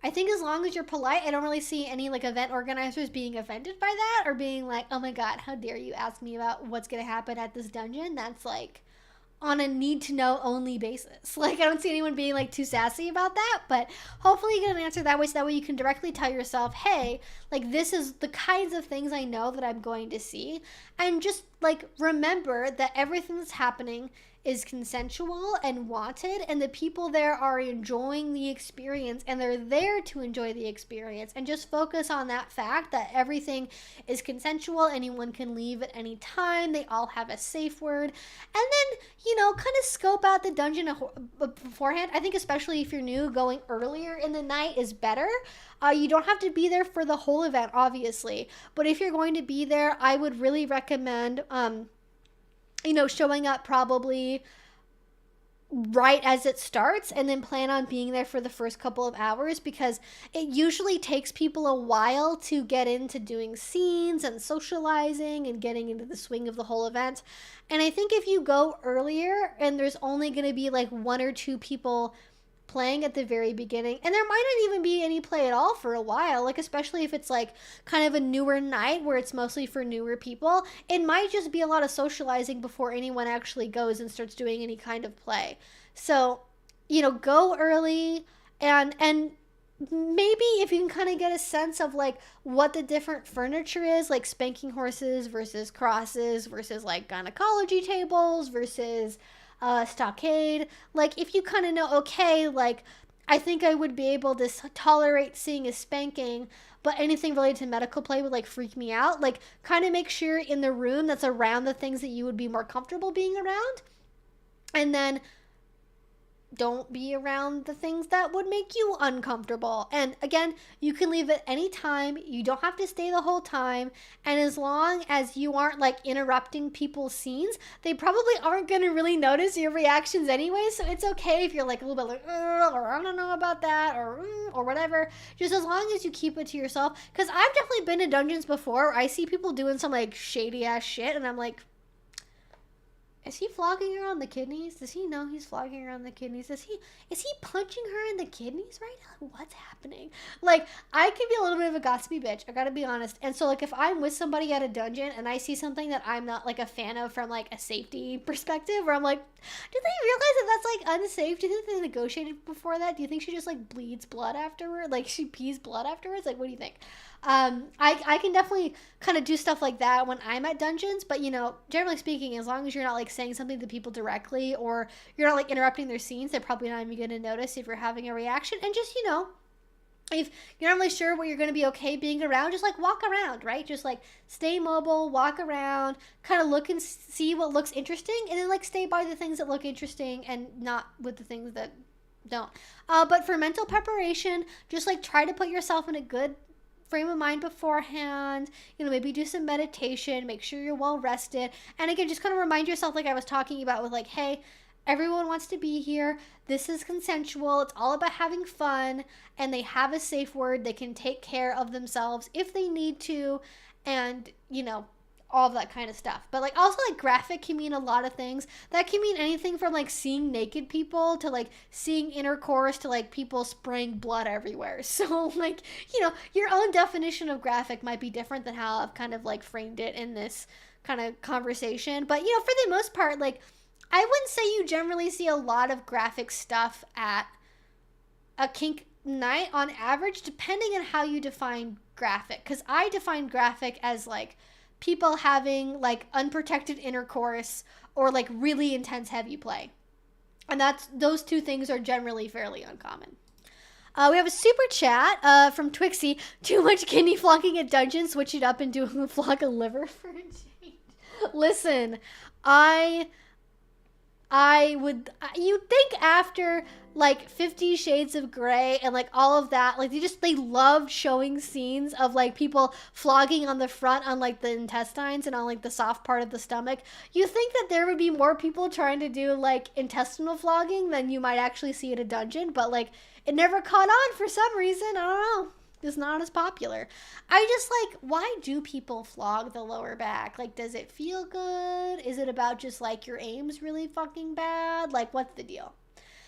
I think as long as you're polite, I don't really see any like event organizers being offended by that or being like, oh my god, how dare you ask me about what's going to happen at this dungeon? That's like on a need to know only basis. Like, I don't see anyone being like too sassy about that, but hopefully you get an answer that way, so that way you can directly tell yourself, hey, like this is the kinds of things I know that I'm going to see. And just like remember that everything that's happening is consensual and wanted, and the people there are enjoying the experience and they're there to enjoy the experience. And just focus on that fact that everything is consensual, anyone can leave at any time, they all have a safe word. And then, kind of scope out the dungeon beforehand. I think especially if you're new, going earlier in the night is better. You don't have to be there for the whole event, obviously, but if you're going to be there, I would really recommend showing up probably right as it starts, and then plan on being there for the first couple of hours, because it usually takes people a while to get into doing scenes and socializing and getting into the swing of the whole event. And I think if you go earlier and there's only going to be like one or two people playing at the very beginning, and there might not even be any play at all for a while, like especially if it's like kind of a newer night where it's mostly for newer people, it might just be a lot of socializing before anyone actually goes and starts doing any kind of play. So go early, and maybe if you can kind of get a sense of like what the different furniture is, like spanking horses versus crosses versus like gynecology tables versus stockade. Like if you kind of know, okay, like I think I would be able to tolerate seeing a spanking, but anything related to medical play would like freak me out. Like kind of make sure in the room that's around the things that you would be more comfortable being around, and then don't be around the things that would make you uncomfortable. And again, you can leave at any time. You don't have to stay the whole time. And as long as you aren't like interrupting people's scenes, they probably aren't going to really notice your reactions anyway. So it's okay if you're like a little bit like, or I don't know about that, or whatever. Just as long as you keep it to yourself. Because I've definitely been to dungeons before where I see people doing some like shady ass shit, and I'm like, is he flogging her on the kidneys? Does he know he's flogging her on the kidneys? Is he punching her in the kidneys right now? What's happening? Like, I can be a little bit of a gossipy bitch. I gotta be honest. And so, like, if I'm with somebody at a dungeon and I see something that I'm not, like, a fan of from, like, a safety perspective, where I'm like, do they realize that that's, like, unsafe? Do you think they negotiated before that? Do you think she just, like, bleeds blood afterward? Like, she pees blood afterwards? Like, what do you think? I can definitely kind of do stuff like that when I'm at dungeons, but generally speaking, as long as you're not like saying something to people directly, or you're not like interrupting their scenes, they're probably not even going to notice if you're having a reaction. And just if you're not really sure what you're going to be okay being around, just like walk around, right? Just like stay mobile, walk around, kind of look and see what looks interesting, and then like stay by the things that look interesting and not with the things that don't. But for mental preparation, just like try to put yourself in a good frame of mind beforehand. Maybe do some meditation, make sure you're well rested, and again, just kind of remind yourself, like I was talking about with like, hey, everyone wants to be here, this is consensual, it's all about having fun, and they have a safe word, they can take care of themselves if they need to, and all of that kind of stuff. But like also like graphic can mean a lot of things. That can mean anything from like seeing naked people to like seeing intercourse to like people spraying blood everywhere. So like, you know, your own definition of graphic might be different than how I've kind of like framed it in this kind of conversation. But you know, for the most part, like I wouldn't say you generally see a lot of graphic stuff at a kink night on average, depending on how you define graphic. Because I define graphic as like people having like unprotected intercourse or like really intense heavy play. And those two things are generally fairly uncommon. We have a super chat from Twixie. Too much kidney flocking at dungeon. Switch it up and do a flock of liver for a change. Listen, you'd think after like 50 Shades of Grey and like all of that, like they loved showing scenes of like people flogging on the front on like the intestines and on like the soft part of the stomach. You think that there would be more people trying to do like intestinal flogging than you might actually see at a dungeon, but like it never caught on for some reason. I don't know. It's not as popular. I just like, why do people flog the lower back? Like, does it feel good? Is it about just like your aim's really fucking bad? Like, what's the deal?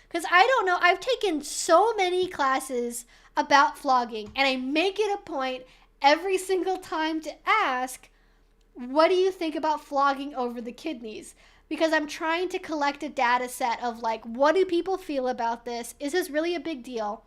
Because I don't know. I've taken so many classes about flogging, and I make it a point every single time to ask, what do you think about flogging over the kidneys? Because I'm trying to collect a data set of like, what do people feel about this? Is this really a big deal?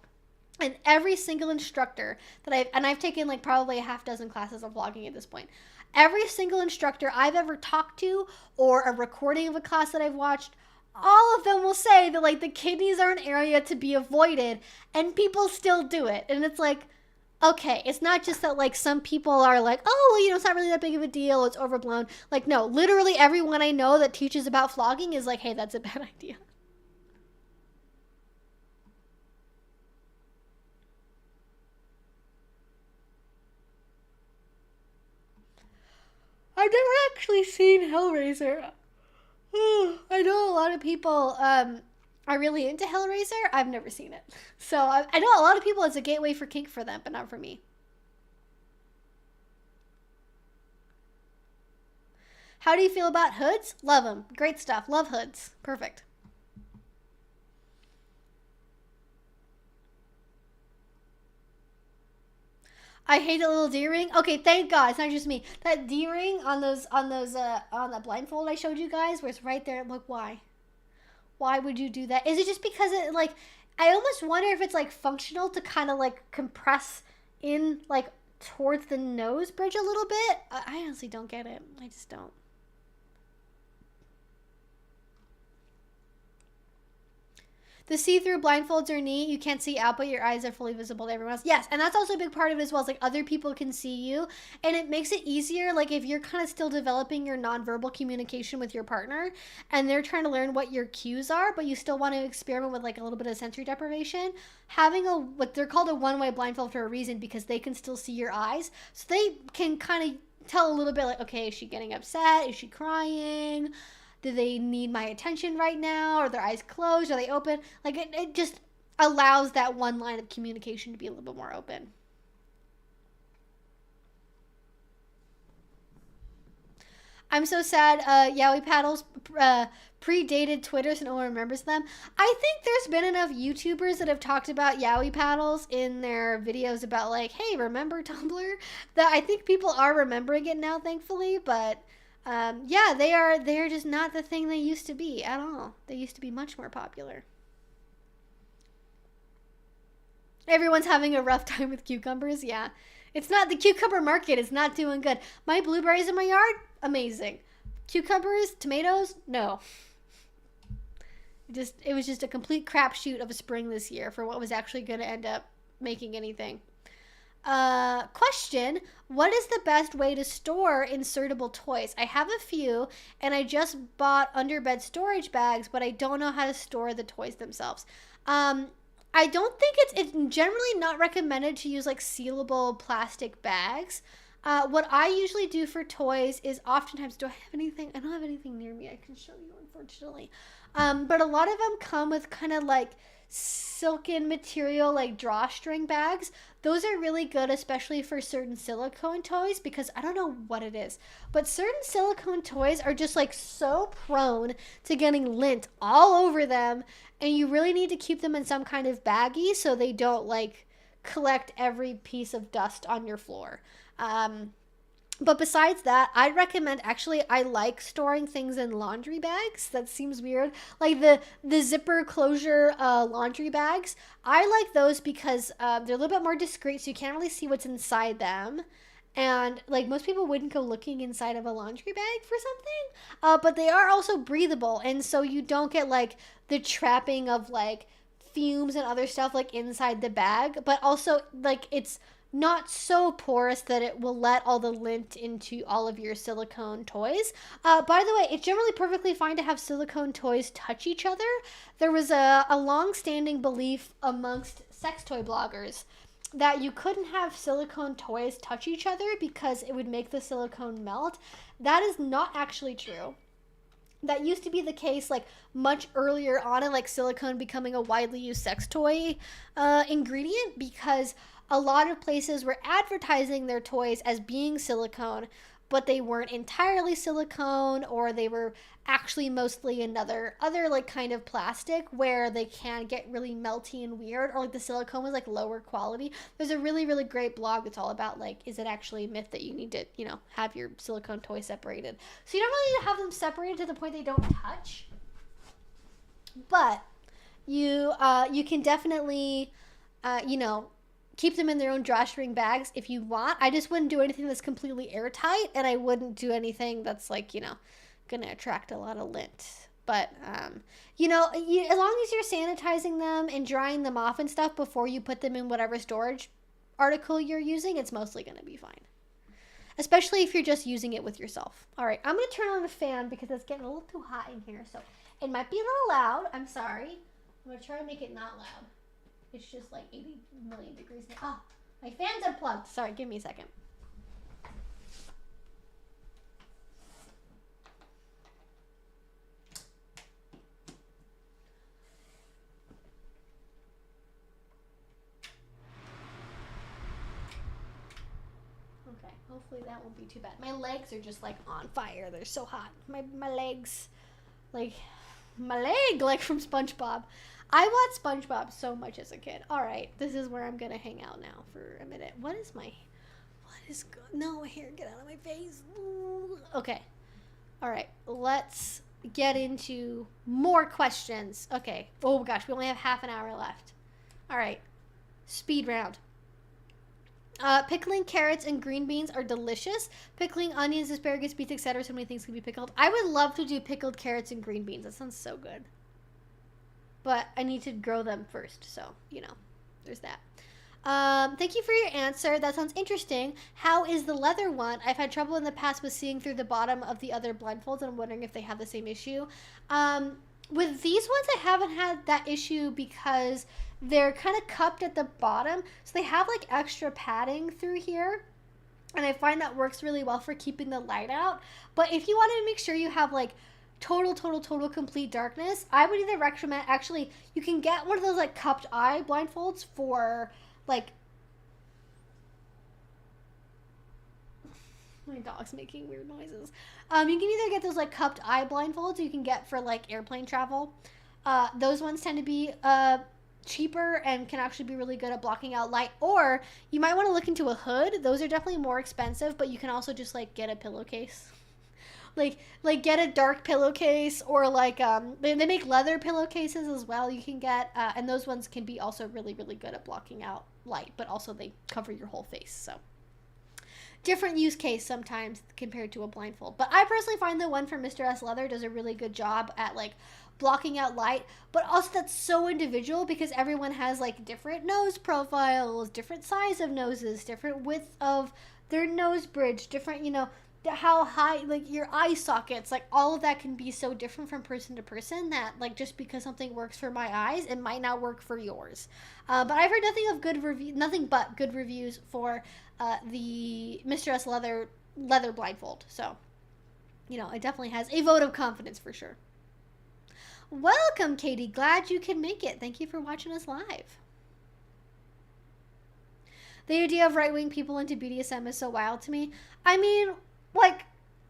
And every single instructor that I've taken like probably a half dozen classes of vlogging at this point. Every single instructor I've ever talked to or a recording of a class that I've watched, all of them will say that like the kidneys are an area to be avoided, and people still do it. And it's like, okay, it's not just that like some people are like, oh, well, you know, it's not really that big of a deal, it's overblown. Like, no, literally everyone I know that teaches about flogging is like, hey, that's a bad idea. I've never actually seen Hellraiser. I know a lot of people are really into Hellraiser. I've never seen it. So I know a lot of people, it's a gateway for kink for them, but not for me. How do you feel about hoods? Love them. Great stuff. Love hoods. Perfect. I hate a little D-ring. Okay, thank God. It's not just me. That D-ring on the blindfold I showed you guys, where it's right there. Look, why? Why would you do that? Is it just because it, like, I almost wonder if it's, like, functional to kind of, like, compress in, like, towards the nose bridge a little bit? I honestly don't get it. I just don't. The see-through blindfolds are neat. You can't see out, but your eyes are fully visible to everyone else. Yes, and that's also a big part of it as well. It's like other people can see you, and it makes it easier. Like if you're kind of still developing your nonverbal communication with your partner, and they're trying to learn what your cues are, but you still want to experiment with like a little bit of sensory deprivation, having what they're called a one-way blindfold for a reason, because they can still see your eyes, so they can kind of tell a little bit like, okay, is she getting upset? Is she crying? Do they need my attention right now? Are their eyes closed? Are they open? Like, it just allows that one line of communication to be a little bit more open. I'm so sad. Yaoi paddles predated Twitter, so no one remembers them. I think there's been enough YouTubers that have talked about yaoi paddles in their videos about like, hey, remember Tumblr? That I think people are remembering it now, thankfully, but... yeah, they are just not the thing they used to be at all. They used to be much more popular. Everyone's having a rough time with cucumbers, yeah. It's not, the cucumber market is not doing good. My blueberries in my yard, amazing. Cucumbers, tomatoes, no. It was just a complete crapshoot of a spring this year for what was actually going to end up making anything. Question, what is the best way to store insertable toys? I have a few, and I just bought underbed storage bags, but I don't know how to store the toys themselves. I don't think it's generally not recommended to use like sealable plastic bags. What I usually do for toys is oftentimes, do I have anything? I don't have anything near me I can show you, unfortunately. But a lot of them come with kind of like silken material, like drawstring bags. Those are really good, especially for certain silicone toys, because I don't know what it is, but certain silicone toys are just like so prone to getting lint all over them, and you really need to keep them in some kind of baggie so they don't like collect every piece of dust on your floor. But besides that, I'd recommend, actually, I like storing things in laundry bags. That seems weird. Like the zipper closure laundry bags. I like those because they're a little bit more discreet, so you can't really see what's inside them. And like most people wouldn't go looking inside of a laundry bag for something. But they are also breathable, and so you don't get like the trapping of like fumes and other stuff like inside the bag. But also like it's not so porous that it will let all the lint into all of your silicone toys. By the way, it's generally perfectly fine to have silicone toys touch each other. There was a long-standing belief amongst sex toy bloggers that you couldn't have silicone toys touch each other because it would make the silicone melt. That is not actually true. That used to be the case like much earlier on in like silicone becoming a widely used sex toy ingredient, because a lot of places were advertising their toys as being silicone, but they weren't entirely silicone, or they were actually mostly another other like kind of plastic where they can get really melty and weird, or like the silicone was like lower quality. There's a really, really great blog that's all about like, is it actually a myth that you need to, you know, have your silicone toy separated? So you don't really need to have them separated to the point they don't touch, but you can definitely you know, keep them in their own drawstring bags if you want. I just wouldn't do anything that's completely airtight, and I wouldn't do anything that's like, you know, gonna attract a lot of lint. But you know, as long as you're sanitizing them and drying them off and stuff before you put them in whatever storage article you're using, it's mostly gonna be fine, especially if you're just using it with yourself. All right, I'm gonna turn on the fan because it's getting a little too hot in here, so it might be a little loud. I'm sorry. I'm gonna try to make it not loud. It's just like 80 million degrees now. Oh, my fan's unplugged. Sorry, give me a second. Okay, hopefully that won't be too bad. My legs are just like on fire. They're so hot. My legs, like my leg, like from SpongeBob. I watched SpongeBob so much as a kid. All right, this is where I'm gonna hang out now for a minute. What is no hair, get out of my face. Ooh. Okay, all right, let's get into more questions. Okay, oh gosh, we only have half an hour left. All right, speed round. Pickling carrots and green beans are delicious. Pickling onions, asparagus, beets, etc. So many things can be pickled. I would love to do pickled carrots and green beans. That sounds so good. But I need to grow them first, so, you know, there's that. Thank you for your answer. That sounds interesting. How is the leather one? I've had trouble in the past with seeing through the bottom of the other blindfolds, and I'm wondering if they have the same issue. With these ones, I haven't had that issue because they're kind of cupped at the bottom, so they have, like, extra padding through here. And I find that works really well for keeping the light out. But if you want to make sure you have, like, total complete darkness, I would either recommend, actually, you can get one of those like cupped eye blindfolds for like, my dog's making weird noises. You can either get those like cupped eye blindfolds you can get for like airplane travel. Those ones tend to be cheaper and can actually be really good at blocking out light, or you might want to look into a hood. Those are definitely more expensive, but you can also just like get a pillowcase. Like get a dark pillowcase, or like they make leather pillowcases as well you can get, and those ones can be also really good at blocking out light, but also they cover your whole face, so different use case sometimes compared to a blindfold. But I personally find the one from Mr. S Leather does a really good job at like blocking out light, but also that's so individual because everyone has like different nose profiles, different size of noses, different width of their nose bridge, different, you know, how high, like your eye sockets, like all of that can be so different from person to person that like just because something works for my eyes, it might not work for yours. But I've heard nothing but good reviews for the Mr. S leather blindfold. So, it definitely has a vote of confidence for sure. Welcome, Katie. Glad you can make it. Thank you for watching us live. The idea of right-wing people into BDSM is so wild to me. I mean, like,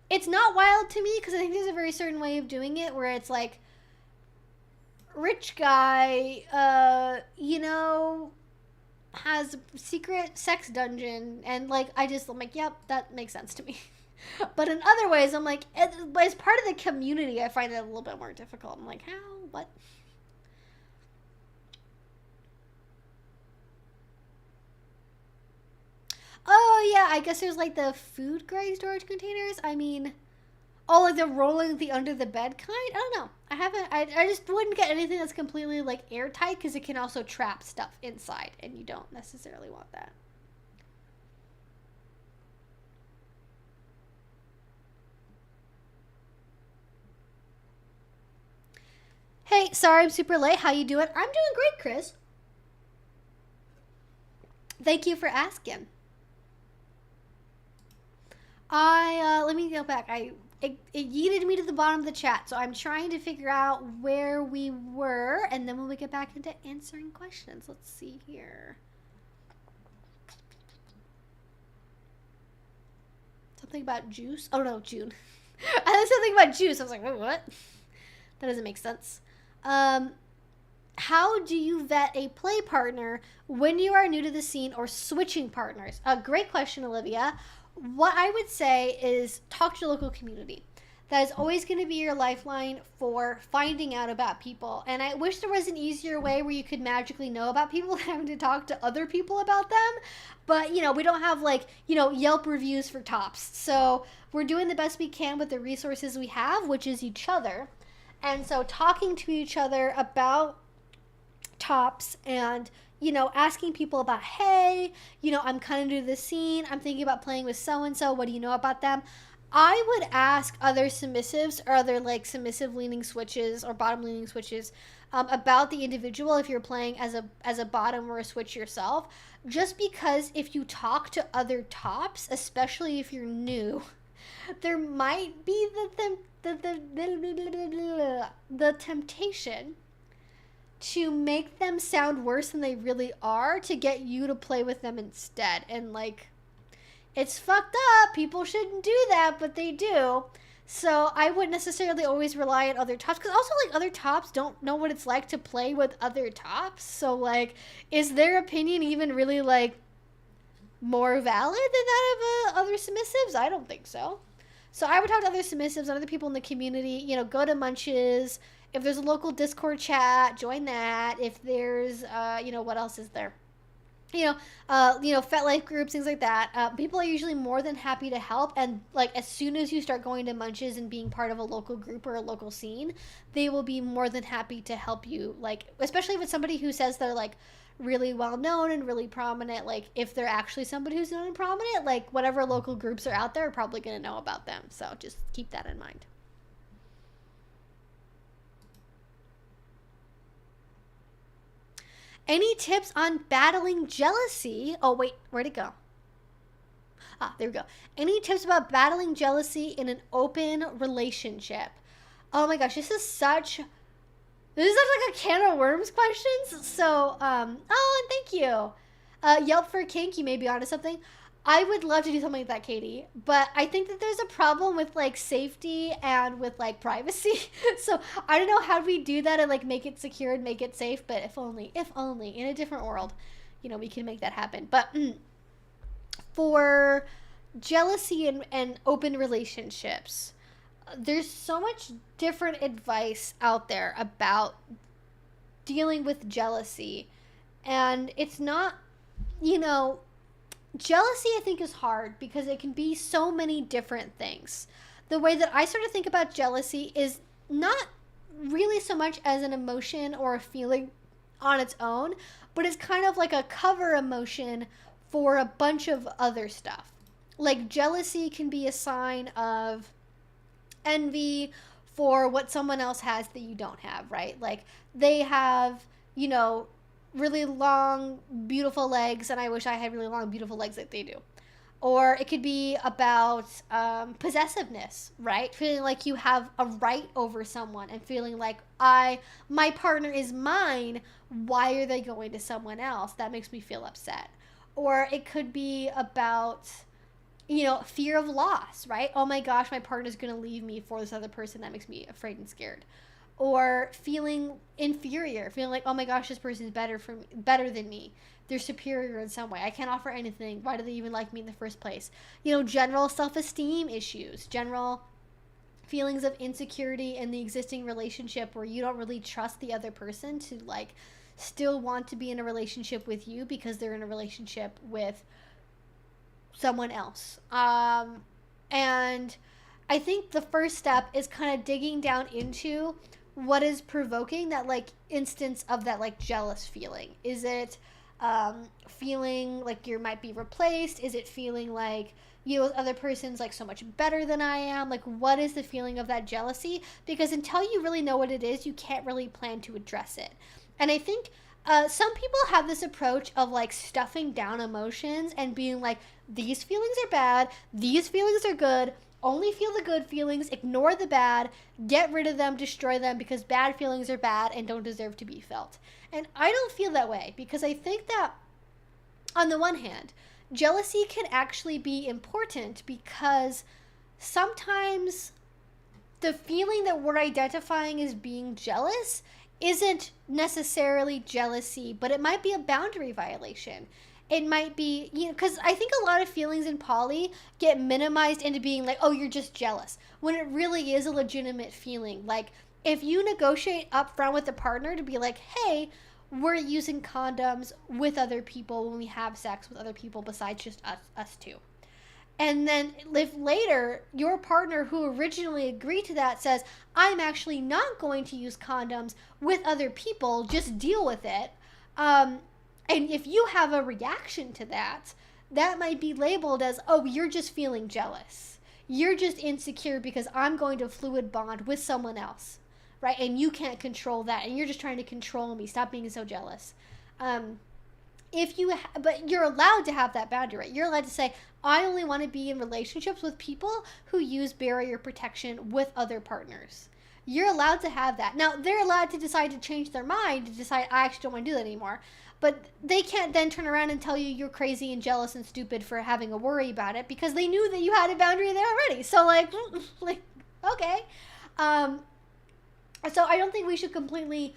it's not wild to me because I think there's a very certain way of doing it where it's like, rich guy, has a secret sex dungeon, and like, I'm like, yep, that makes sense to me. But in other ways, I'm like, as part of the community, I find it a little bit more difficult. I'm like, how? What? Oh, yeah, I guess there's, like, the food-grade storage containers. I mean, like the rolling the under-the-bed kind? I don't know. I just wouldn't get anything that's completely, like, airtight because it can also trap stuff inside, and you don't necessarily want that. Hey, sorry I'm super late. How you doing? I'm doing great, Chris. Thank you for asking. Let me go back. It yeeted me to the bottom of the chat, so I'm trying to figure out where we were, and then when we get back into answering questions, let's see here. Something about juice? Oh no, June. I had something about juice. I was like, wait, what? That doesn't make sense. How do you vet a play partner when you are new to the scene or switching partners? A great question, Olivia. What I would say is talk to your local community. That is always going to be your lifeline for finding out about people. And I wish there was an easier way where you could magically know about people than having to talk to other people about them. But, we don't have, like, Yelp reviews for tops. So we're doing the best we can with the resources we have, which is each other. And so talking to each other about tops and, asking people about, hey, I'm kind of new to the scene. I'm thinking about playing with so-and-so. What do you know about them? I would ask other submissives or other, like, submissive leaning switches or bottom leaning switches about the individual if you're playing as a bottom or a switch yourself. Just because if you talk to other tops, especially if you're new, there might be the temptation to make them sound worse than they really are to get you to play with them instead. And, like, it's fucked up. People shouldn't do that, but they do. So I wouldn't necessarily always rely on other tops. Because also, like, other tops don't know what it's like to play with other tops. So, like, is their opinion even really, like, more valid than that of other submissives? I don't think so. So I would talk to other submissives and other people in the community. Go to Munches. If there's a local Discord chat, join that. If there's, what else is there? FetLife groups, things like that. People are usually more than happy to help. And, like, as soon as you start going to Munches and being part of a local group or a local scene, they will be more than happy to help you. Like, especially if it's somebody who says they're, like, really well known and really prominent. Like, if they're actually somebody who's known and prominent, like, whatever local groups are out there are probably going to know about them. So just keep that in mind. Any tips on battling jealousy? Oh, wait, where'd it go? Ah, there we go. Any tips about battling jealousy in an open relationship? Oh my gosh, this is such like a can of worms questions. So, and thank you. Yelp for Kink, you may be onto something. I would love to do something like that, Katie, but I think that there's a problem with, like, safety and with, like, privacy. So I don't know how we do that and, like, make it secure and make it safe, but if only in a different world, we can make that happen. But for jealousy and open relationships, there's so much different advice out there about dealing with jealousy, and it's not, jealousy, I think, is hard because it can be so many different things. The way that I sort of think about jealousy is not really so much as an emotion or a feeling on its own, but it's kind of like a cover emotion for a bunch of other stuff. Like jealousy can be a sign of envy for what someone else has that you don't have, right? Like they have, you know, really long, beautiful legs, and I wish I had really long, beautiful legs like they do. Or it could be about possessiveness, right? Feeling like you have a right over someone and feeling like my partner is mine. Why are they going to someone else? That makes me feel upset. Or it could be about, you know, fear of loss, right? Oh my gosh, my partner's going to leave me for this other person. That makes me afraid and scared. Or feeling inferior, feeling like, oh my gosh, this person's better than me. They're superior in some way. I can't offer anything. Why do they even like me in the first place? You know, general self-esteem issues, general feelings of insecurity in the existing relationship where you don't really trust the other person to like still want to be in a relationship with you because they're in a relationship with someone else. And I think the first step is kind of digging down into what is provoking that like instance of that like jealous feeling. Is it feeling like you might be replaced? Is it feeling like, you know, the other person's like so much better than I am? Like, what is the feeling of that jealousy? Because until you really know what it is, you can't really plan to address it. And I think some people have this approach of like stuffing down emotions and being like, these feelings are bad, these feelings are good, only feel the good feelings, ignore the bad, get rid of them, destroy them, because bad feelings are bad and don't deserve to be felt. And I don't feel that way, because I think that on the one hand, jealousy can actually be important because sometimes the feeling that we're identifying as being jealous isn't necessarily jealousy, but it might be a boundary violation. It might be, you know, because I think a lot of feelings in poly get minimized into being like, oh, you're just jealous, when it really is a legitimate feeling. Like, if you negotiate up front with a partner to be like, hey, we're using condoms with other people when we have sex with other people besides just us two. And then if later your partner who originally agreed to that says, I'm actually not going to use condoms with other people, just deal with it. And if you have a reaction to that, that might be labeled as, oh, you're just feeling jealous. You're just insecure because I'm going to fluid bond with someone else, right? And you can't control that. And you're just trying to control me. Stop being so jealous. But you're allowed to have that boundary, right? You're allowed to say, I only want to be in relationships with people who use barrier protection with other partners. You're allowed to have that. Now, they're allowed to decide to change their mind, to decide, I actually don't want to do that anymore. But they can't then turn around and tell you you're crazy and jealous and stupid for having a worry about it, because they knew that you had a boundary there already. So, like okay. So I don't think we should completely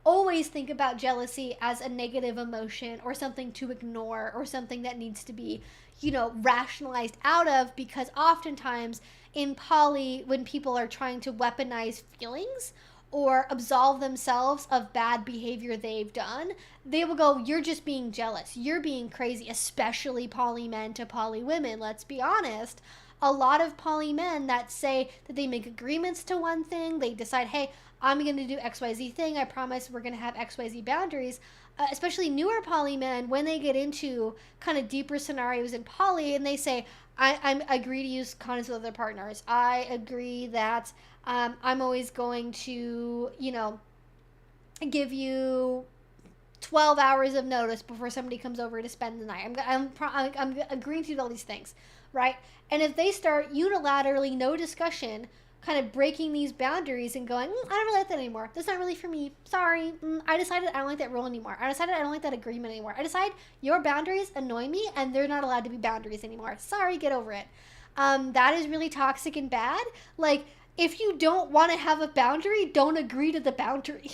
always think about jealousy as a negative emotion or something to ignore or something that needs to be, you know, rationalized out of, because oftentimes in poly, when people are trying to weaponize feelings or absolve themselves of bad behavior they've done, they will go, you're just being jealous, you're being crazy, especially poly men to poly women. Let's be honest. A lot of poly men that say that they make agreements to one thing, they decide, hey, I'm going to do XYZ thing, I promise we're going to have XYZ boundaries. Especially newer poly men, when they get into kind of deeper scenarios in poly and they say, I agree to use condoms with other partners. I agree that I'm always going to, you know, give you 12 hours of notice before somebody comes over to spend the night. I'm agreeing to do all these things, right? And if they start unilaterally, no discussion, kind of breaking these boundaries and going, I don't really like that anymore. That's not really for me. Sorry. I decided I don't like that rule anymore. I decided I don't like that agreement anymore. I decide your boundaries annoy me and they're not allowed to be boundaries anymore. Sorry, get over it. That is really toxic and bad. Like, if you don't want to have a boundary, don't agree to the boundary.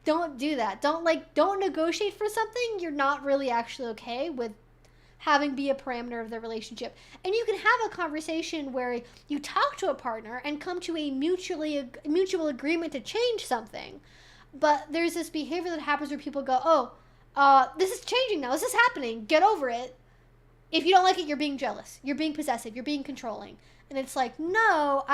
Don't do that. Don't negotiate for something you're not really actually okay with having be a parameter of the relationship. And you can have a conversation where you talk to a partner and come to a mutual agreement to change something. But there's this behavior that happens where people go, this is changing now. This is happening. Get over it. If you don't like it, you're being jealous. You're being possessive. You're being controlling. And it's like, no,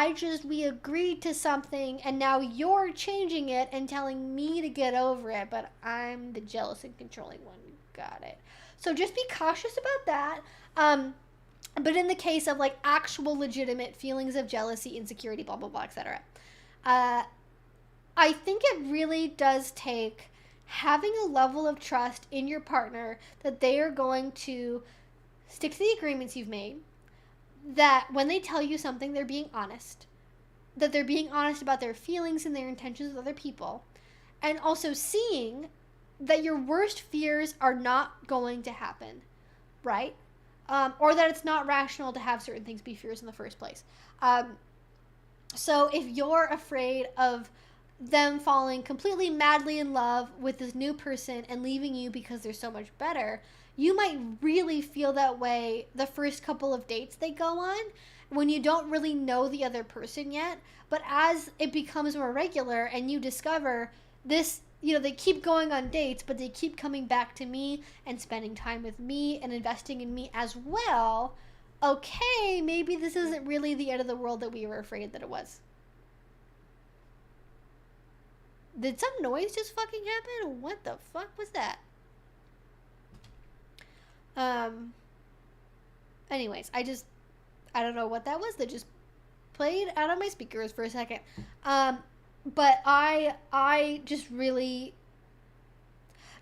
we agreed to something and now you're changing it and telling me to get over it, but I'm the jealous and controlling one. Got it. So just be cautious about that. But in the case of like actual legitimate feelings of jealousy, insecurity, blah, blah, blah, etc., I think it really does take having a level of trust in your partner that they are going to stick to the agreements you've made, that when they tell you something, they're being honest, that they're being honest about their feelings and their intentions with other people, and also seeing that your worst fears are not going to happen, right? Or that it's not rational to have certain things be fears in the first place. So if you're afraid of them falling completely madly in love with this new person and leaving you because they're so much better, you might really feel that way the first couple of dates they go on when you don't really know the other person yet. But as it becomes more regular and you discover this, they keep going on dates, but they keep coming back to me and spending time with me and investing in me as well. Okay, maybe this isn't really the end of the world that we were afraid that it was. Did some noise just fucking happen? What the fuck was that? Anyways, I don't know what that was. That just played out of my speakers for a second. But I just really...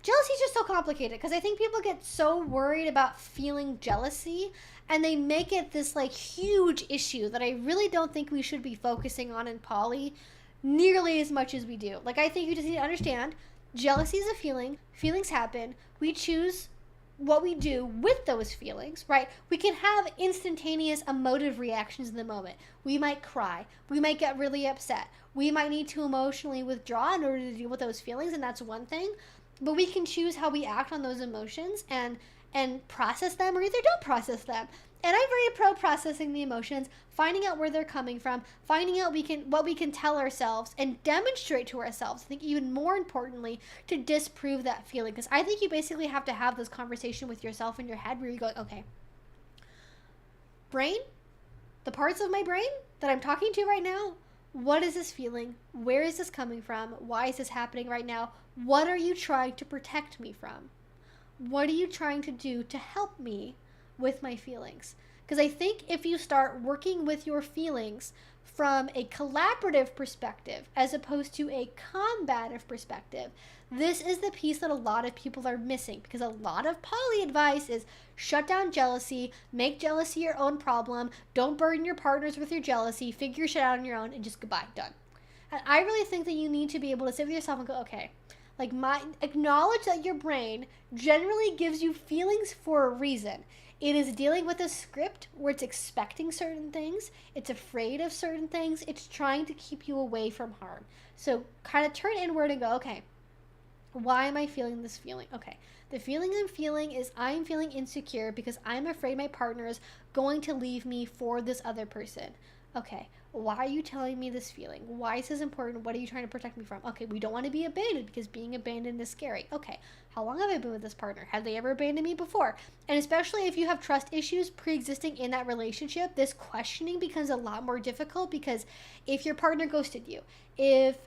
Jealousy is just so complicated because I think people get so worried about feeling jealousy and they make it this like huge issue that I really don't think we should be focusing on in poly nearly as much as we do. Like, I think you just need to understand jealousy is a feeling. Feelings happen. We choose what we do with those feelings, right? We can have instantaneous emotive reactions in the moment. We might cry. We might get really upset. We might need to emotionally withdraw in order to deal with those feelings, and that's one thing. But we can choose how we act on those emotions and process them or either don't process them. And I'm very pro processing the emotions, finding out where they're coming from, finding out what we can tell ourselves and demonstrate to ourselves. I think even more importantly, to disprove that feeling. Because I think you basically have to have this conversation with yourself in your head where you go, okay, brain, the parts of my brain that I'm talking to right now, what is this feeling? Where is this coming from? Why is this happening right now? What are you trying to protect me from? What are you trying to do to help me with my feelings? Because I think if you start working with your feelings from a collaborative perspective as opposed to a combative perspective, this is the piece that a lot of people are missing, because a lot of poly advice is shut down jealousy, make jealousy your own problem, don't burden your partners with your jealousy, figure shit out on your own, and just goodbye, done. And I really think that you need to be able to sit with yourself and go, okay, like, acknowledge that your brain generally gives you feelings for a reason. It is dealing with a script where it's expecting certain things, it's afraid of certain things, it's trying to keep you away from harm. So kind of turn inward and go, okay, why am I feeling this feeling? Okay, the feeling I'm feeling is I'm feeling insecure because I'm afraid my partner is going to leave me for this other person. Okay, why are you telling me this feeling? Why is this important? What are you trying to protect me from? Okay, we don't want to be abandoned because being abandoned is scary. Okay, how long have I been with this partner? Have they ever abandoned me before? And especially if you have trust issues pre-existing in that relationship, this questioning becomes a lot more difficult, because if your partner ghosted you, if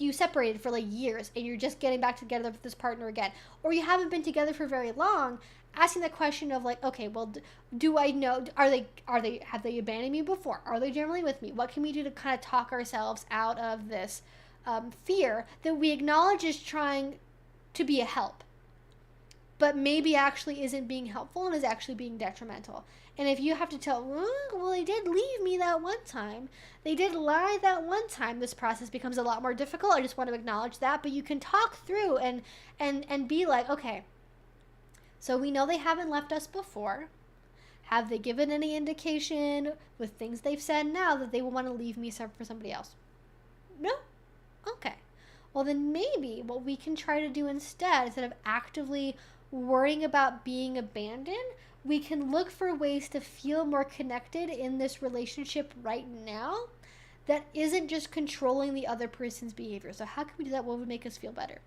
you separated for like years and you're just getting back together with this partner again, or you haven't been together for very long, asking the question of like, okay, well, do I know, have they abandoned me before? Are they generally with me? What can we do to kind of talk ourselves out of this fear that we acknowledge is trying to be a help, but maybe actually isn't being helpful and is actually being detrimental? And if you have to tell, well, they did leave me that one time, they did lie that one time, this process becomes a lot more difficult. I just want to acknowledge that, but you can talk through and be like, okay, so we know they haven't left us before. Have they given any indication with things they've said now that they will want to leave me for somebody else? No? Okay. Well, then maybe what we can try to do instead of actively worrying about being abandoned, we can look for ways to feel more connected in this relationship right now that isn't just controlling the other person's behavior. So how can we do that? What would make us feel better?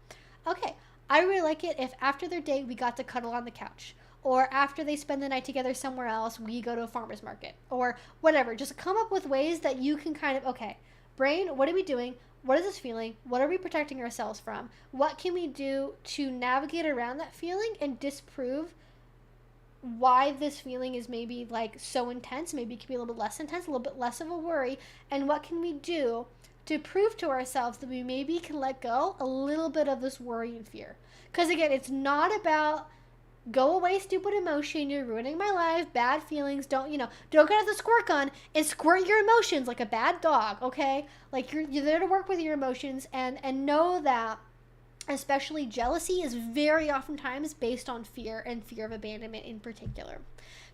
Okay, I really like it if after their date we got to cuddle on the couch, or after they spend the night together somewhere else, we go to a farmer's market, or whatever. Just come up with ways that you can kind of, okay, brain, what are we doing? What is this feeling? What are we protecting ourselves from? What can we do to navigate around that feeling and disprove why this feeling is maybe like so intense. Maybe it can be a little bit less intense, a little bit less of a worry. And what can we do to prove to ourselves that we maybe can let go a little bit of this worry and fear? Because again, it's not about go away, stupid emotion, you're ruining my life, bad feelings, don't get out the squirt gun and squirt your emotions like a bad dog, okay? Like you're there to work with your emotions and know that especially jealousy is very oftentimes based on fear and fear of abandonment in particular.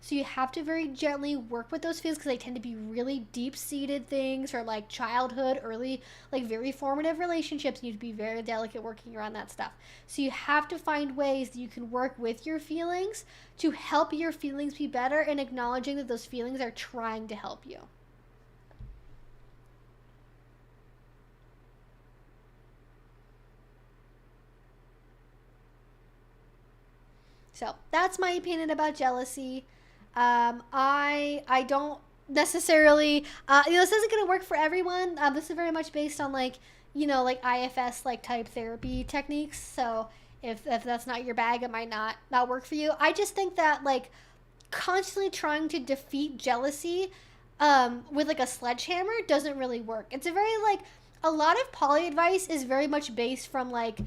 So you have to very gently work with those feelings because they tend to be really deep-seated things or like childhood, early, like very formative relationships. You need to be very delicate working around that stuff. So you have to find ways that you can work with your feelings to help your feelings be better and acknowledging that those feelings are trying to help you. So that's my opinion about jealousy. I don't necessarily, this isn't going to work for everyone. This is very much based on like IFS like type therapy techniques. So if that's not your bag, it might not work for you. I just think that like constantly trying to defeat jealousy with like a sledgehammer doesn't really work. It's a very like, a lot of poly advice is very much based from like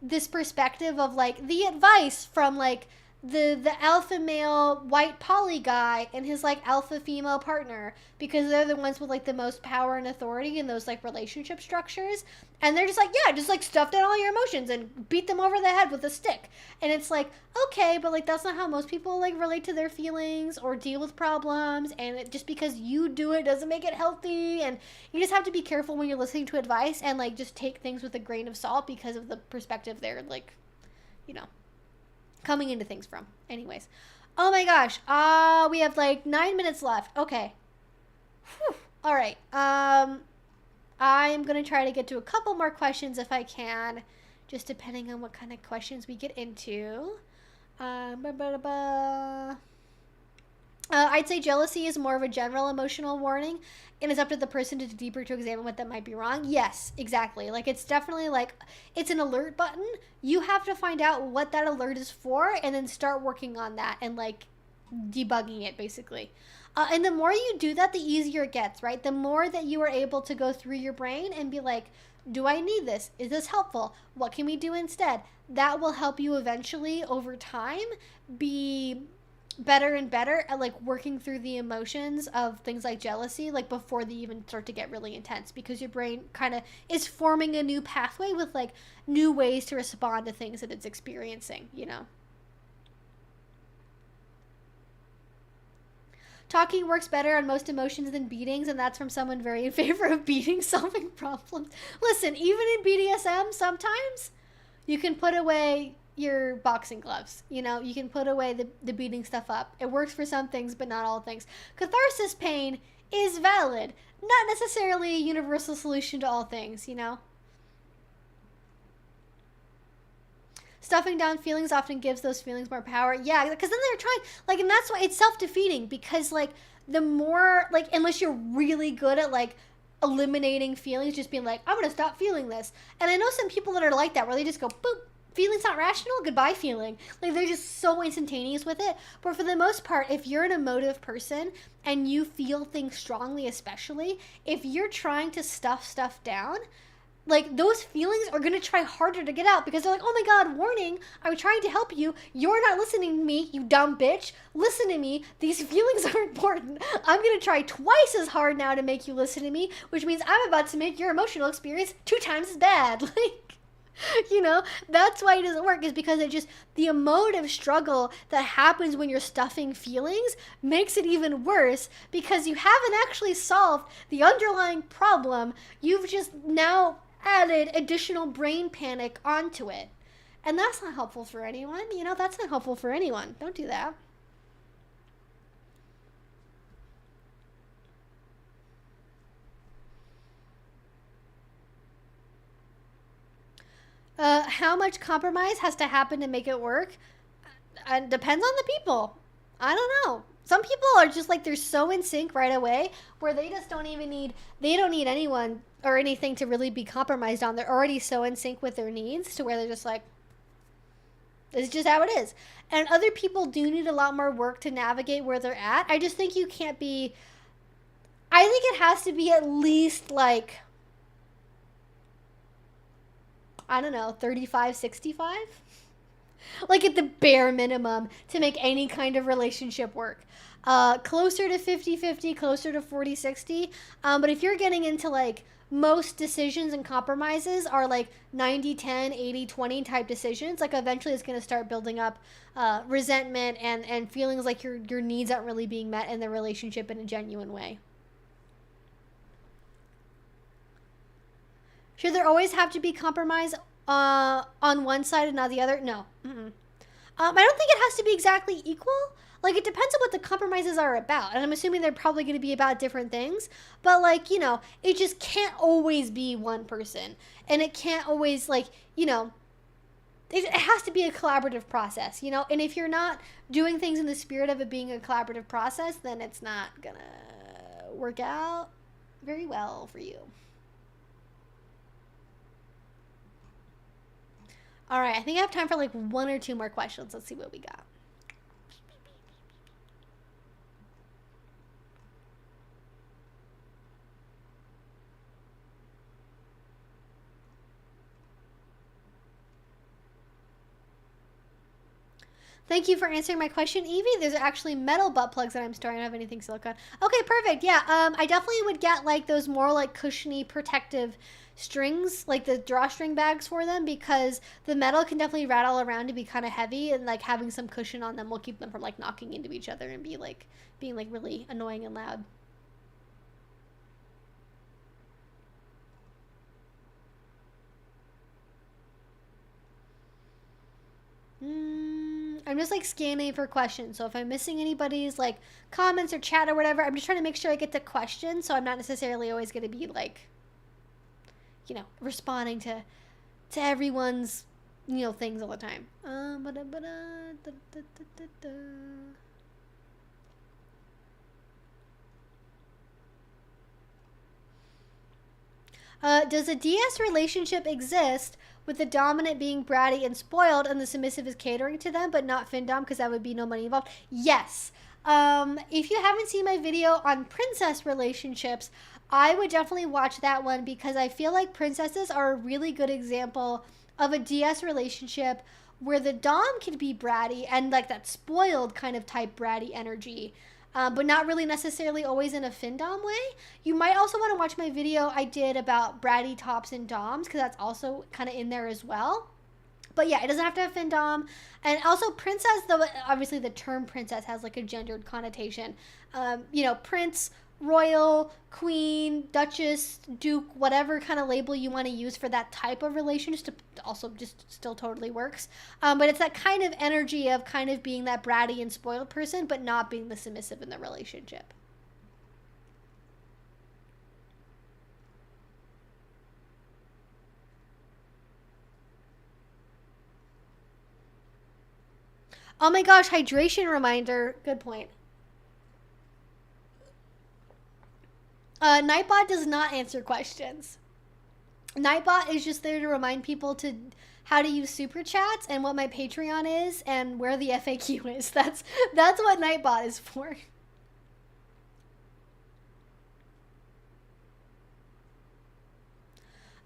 this perspective of like the advice from like the alpha male white poly guy and his like alpha female partner, because they're the ones with like the most power and authority in those like relationship structures, and they're just like, yeah, just like stuff down all your emotions and beat them over the head with a stick. And it's like, okay, but like that's not how most people like relate to their feelings or deal with problems, and just because you do it doesn't make it healthy. And you just have to be careful when you're listening to advice and like just take things with a grain of salt because of the perspective they're like coming into things from. Anyways, oh my gosh, we have like 9 minutes left. Okay. Whew. All right. I'm gonna try to get to a couple more questions if I can, just depending on what kind of questions we get into. I'd say jealousy is more of a general emotional warning, and it's up to the person to deeper to examine what that might be wrong. Yes, exactly. Like it's definitely like it's an alert button. You have to find out what that alert is for, and then start working on that and like debugging it basically. And the more you do that, the easier it gets, right? The more that you are able to go through your brain and be like, do I need this? Is this helpful? What can we do instead? That will help you eventually over time be better and better at like working through the emotions of things like jealousy, like before they even start to get really intense, because your brain kind of is forming a new pathway with like new ways to respond to things that it's experiencing, Talking works better on most emotions than beatings, and that's from someone very in favor of beating solving problems. Listen, even in BDSM, sometimes you can put away your boxing gloves. You can put away the beating stuff up. It works for some things, but not all things. Catharsis pain is valid. Not necessarily a universal solution to all things, Stuffing down feelings often gives those feelings more power. Yeah, because then they're trying, like, and that's why it's self-defeating, because, like, the more, like, unless you're really good at, like, eliminating feelings, just being like, I'm going to stop feeling this. And I know some people that are like that, where they just go, boop, feeling's not rational, goodbye feeling. Like, they're just so instantaneous with it. But for the most part, if you're an emotive person and you feel things strongly, especially, if you're trying to stuff stuff down, like, those feelings are going to try harder to get out, because they're like, oh my god, warning, I'm trying to help you. You're not listening to me, you dumb bitch. Listen to me. These feelings are important. I'm going to try twice as hard now to make you listen to me, which means I'm about to make your emotional experience 2 times as bad. Like, that's why it doesn't work, is because it just, the emotive struggle that happens when you're stuffing feelings makes it even worse, because you haven't actually solved the underlying problem. You've just now added additional brain panic onto it. And that's not helpful for anyone. That's not helpful for anyone. Don't do that. How much compromise has to happen to make it work? Depends on the people. I don't know. Some people are just like, they're so in sync right away, where they just don't need anyone or anything to really be compromised on. They're already so in sync with their needs to where they're just like, It's just how it is. And other people do need a lot more work to navigate where they're at. I just think you can't be, I think it has to be at least like, I don't know, 35, 65? Like at the bare minimum to make any kind of relationship work. Closer to 50-50, closer to 40-60. But if you're getting into like most decisions and compromises are like 90-10, 80-20 type decisions, like eventually it's going to start building up resentment and feelings like your needs aren't really being met in the relationship in a genuine way. Should there always have to be compromise on one side and not the other? No. I don't think it has to be exactly equal. Like, it depends on what the compromises are about. And I'm assuming they're probably going to be about different things. But, like, you know, it just can't always be one person. And it can't always, like, you know, it has to be a collaborative process, you know? And if you're not doing things in the spirit of it being a collaborative process, then it's not going to work out very well for you. All right, I think I have time for like one or two more questions. Let's see what we got. Thank you for answering my question, Evie. There's actually metal butt plugs that I'm storing. I don't have anything silicone. Okay, perfect. Yeah, I definitely would get like those more like cushiony protective strings, like the drawstring bags for them, because the metal can definitely rattle around and be kind of heavy, and like having some cushion on them will keep them from like knocking into each other and being like really annoying and loud. I'm just like scanning for questions. So if I'm missing anybody's like comments or chat or whatever, I'm just trying to make sure I get to questions. So I'm not necessarily always going to be like, you know, responding to everyone's, you know, things all the time. Does a DS relationship exist with the dominant being bratty and spoiled and the submissive is catering to them but not findom, because that would be no money involved? Yes. If you haven't seen my video on princess relationships, I would definitely watch that one, because I feel like princesses are a really good example of a DS relationship where the dom can be bratty and like that spoiled kind of type bratty energy. But not really necessarily always in a findom way. You might also want to watch my video I did about bratty tops and doms, because that's also kind of in there as well. But yeah, it doesn't have to have findom. And also princess, though, obviously the term princess has like a gendered connotation. You know, prince, royal, queen, duchess, duke, whatever kind of label you want to use for that type of relationship also just still totally works. But it's that kind of energy of kind of being that bratty and spoiled person, but not being the submissive in the relationship. Oh my gosh, hydration reminder. Good point. Nightbot does not answer questions. Nightbot is just there to remind people to how to use super chats and what my Patreon is and where the FAQ is. That's what Nightbot is for.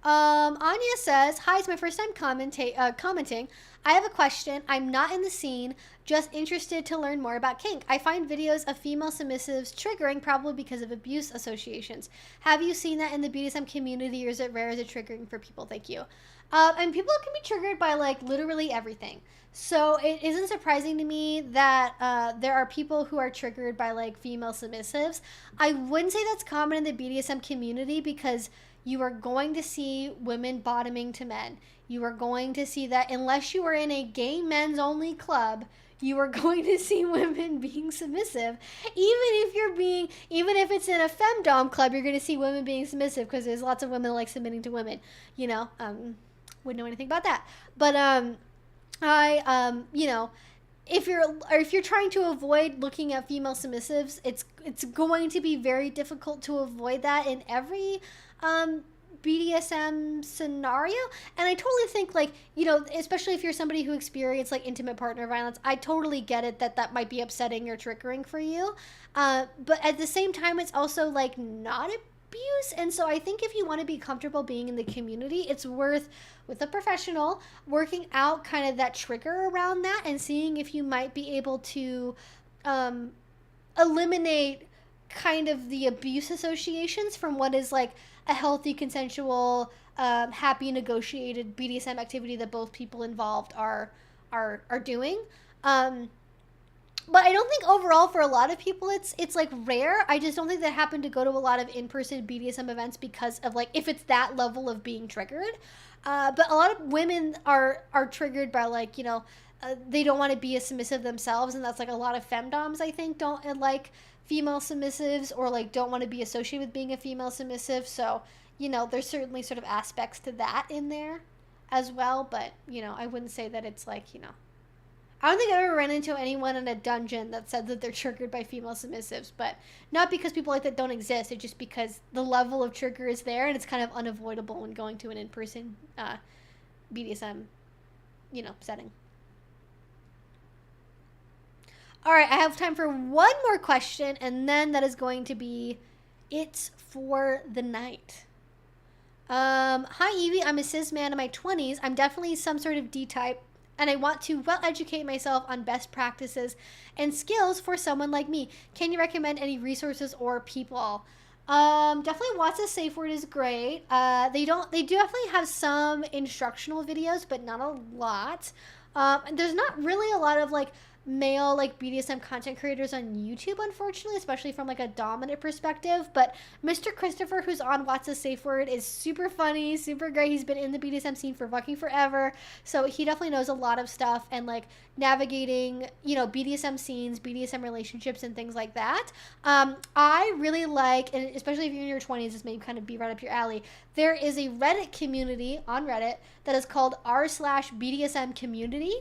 Anya says, hi, it's my first time commenting. I have a question. I'm not in the scene, just interested to learn more about kink. I find videos of female submissives triggering, probably because of abuse associations. Have you seen that in the BDSM community, or is it rare? Is it triggering for people? Thank you. And people can be triggered by like literally everything. So it isn't surprising to me that there are people who are triggered by like female submissives. I wouldn't say that's common in the BDSM community, because you are going to see women bottoming to men. You are going to see that unless you are in a gay men's only club, you are going to see women being submissive. Even if it's in a femdom club, you're going to see women being submissive, because there's lots of women like submitting to women, you know. Wouldn't know anything about that. But you know, if you're trying to avoid looking at female submissives, it's going to be very difficult to avoid that in every BDSM scenario. And I totally think, like, you know, especially if you're somebody who experienced like intimate partner violence, I totally get it that that might be upsetting or triggering for you. But at the same time, it's also like not abuse. And so I think if you want to be comfortable being in the community, it's worth, with a professional, working out kind of that trigger around that and seeing if you might be able to eliminate kind of the abuse associations from what is like a healthy, consensual, happy, negotiated BDSM activity that both people involved are doing. But I don't think overall for a lot of people it's like rare. I just don't think that happen to go to a lot of in-person BDSM events because of like if it's that level of being triggered. But a lot of women are triggered by like, you know, they don't want to be a submissive themselves, and that's like a lot of femdoms I think don't like female submissives or like don't want to be associated with being a female submissive. So, you know, there's certainly sort of aspects to that in there as well, but you know, I wouldn't say that it's like, you know, I don't think I've ever run into anyone in a dungeon that said that they're triggered by female submissives, but not because people like that don't exist. It's just because the level of trigger is there and it's kind of unavoidable when going to an in-person BDSM, you know, setting. All right, I have time for one more question, and then that is going to be it for the night. Hi, Evie. I'm a cis man in my 20s. I'm definitely some sort of D-type, and I want to well educate myself on best practices and skills for someone like me. Can you recommend any resources or people? Definitely What's a Safe Word is great. They do definitely have some instructional videos, but not a lot. There's not really a lot of like male like BDSM content creators on YouTube, unfortunately, especially from like a dominant perspective. But Mr. Christopher, who's on What's a Safe Word, is super funny, super great. He's been in the BDSM scene for fucking forever, so he definitely knows a lot of stuff and like navigating, you know, BDSM scenes, BDSM relationships, and things like that. I really like, and especially if you're in your 20s, this may kind of be right up your alley. There is a Reddit community on Reddit that is called r/BDSM community.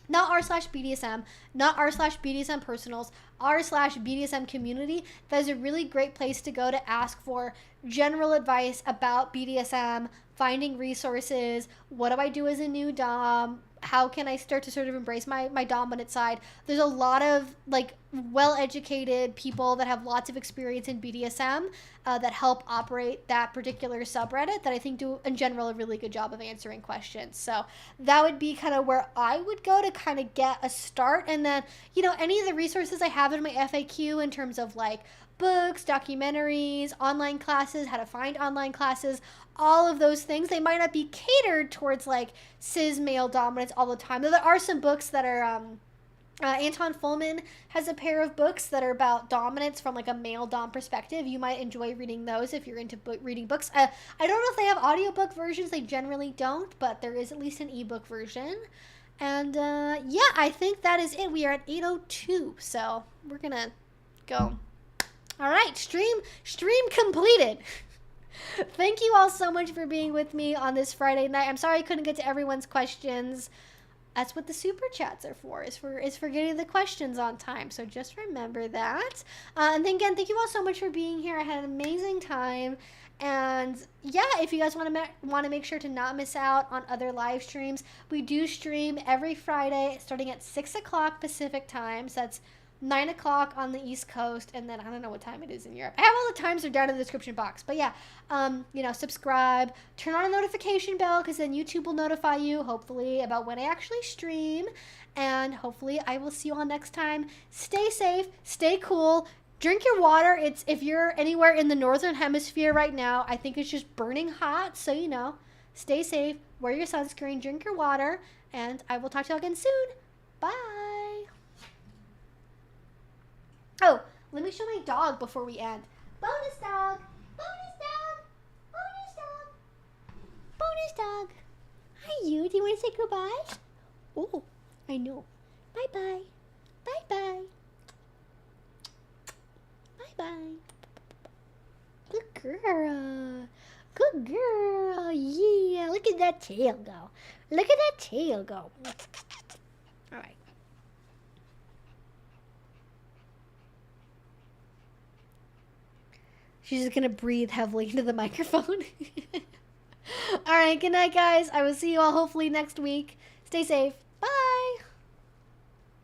Not r/BDSM, not r/BDSM personals, r/BDSM community. That is a really great place to go to ask for general advice about BDSM, finding resources. What do I do as a new dom? How can I start to sort of embrace my dominant side? There's a lot of like well-educated people that have lots of experience in BDSM that help operate that particular subreddit that I think do in general a really good job of answering questions. So that would be kind of where I would go to kind of get a start. And then, you know, any of the resources I have in my FAQ in terms of like books, documentaries, online classes, how to find online classes, all of those things, they might not be catered towards like cis male dominance all the time. Though there are some books that are Anton Fullman has a pair of books that are about dominance from like a male dom perspective. You might enjoy reading those if you're into reading books. I don't know if they have audiobook versions. They generally don't, but there is at least an ebook version. And yeah, I think that is it. We are at 8:02, so we're gonna go. All right, stream completed. Thank you all so much for being with me on this Friday night. I'm sorry I couldn't get to everyone's questions. That's what the super chats are for, is for getting the questions on time. So just remember that. And then again, thank you all so much for being here. I had an amazing time. And yeah, if you guys want to make sure to not miss out on other live streams, we do stream every Friday starting at 6 o'clock Pacific time. So that's 9 o'clock on the East Coast, and then I don't know what time it is in Europe. I have all the times, they're down in the description box. But yeah, you know, subscribe, turn on a notification bell, because then YouTube will notify you, hopefully, about when I actually stream. And hopefully I will see you all next time. Stay safe, stay cool, drink your water. It's, if you're anywhere in the northern hemisphere right now, I think it's just burning hot, so you know, stay safe, wear your sunscreen, drink your water, and I will talk to you all again soon. Bye. Oh, let me show my dog before we end. Bonus dog! Bonus dog! Bonus dog! Bonus dog! Hi, you. Do you want to say goodbye? Oh, I know. Bye-bye. Bye-bye. Bye-bye. Good girl. Good girl. Yeah, look at that tail go. Look at that tail go. All right. She's just gonna breathe heavily into the microphone. All right, good night, guys. I will see you all hopefully next week. Stay safe.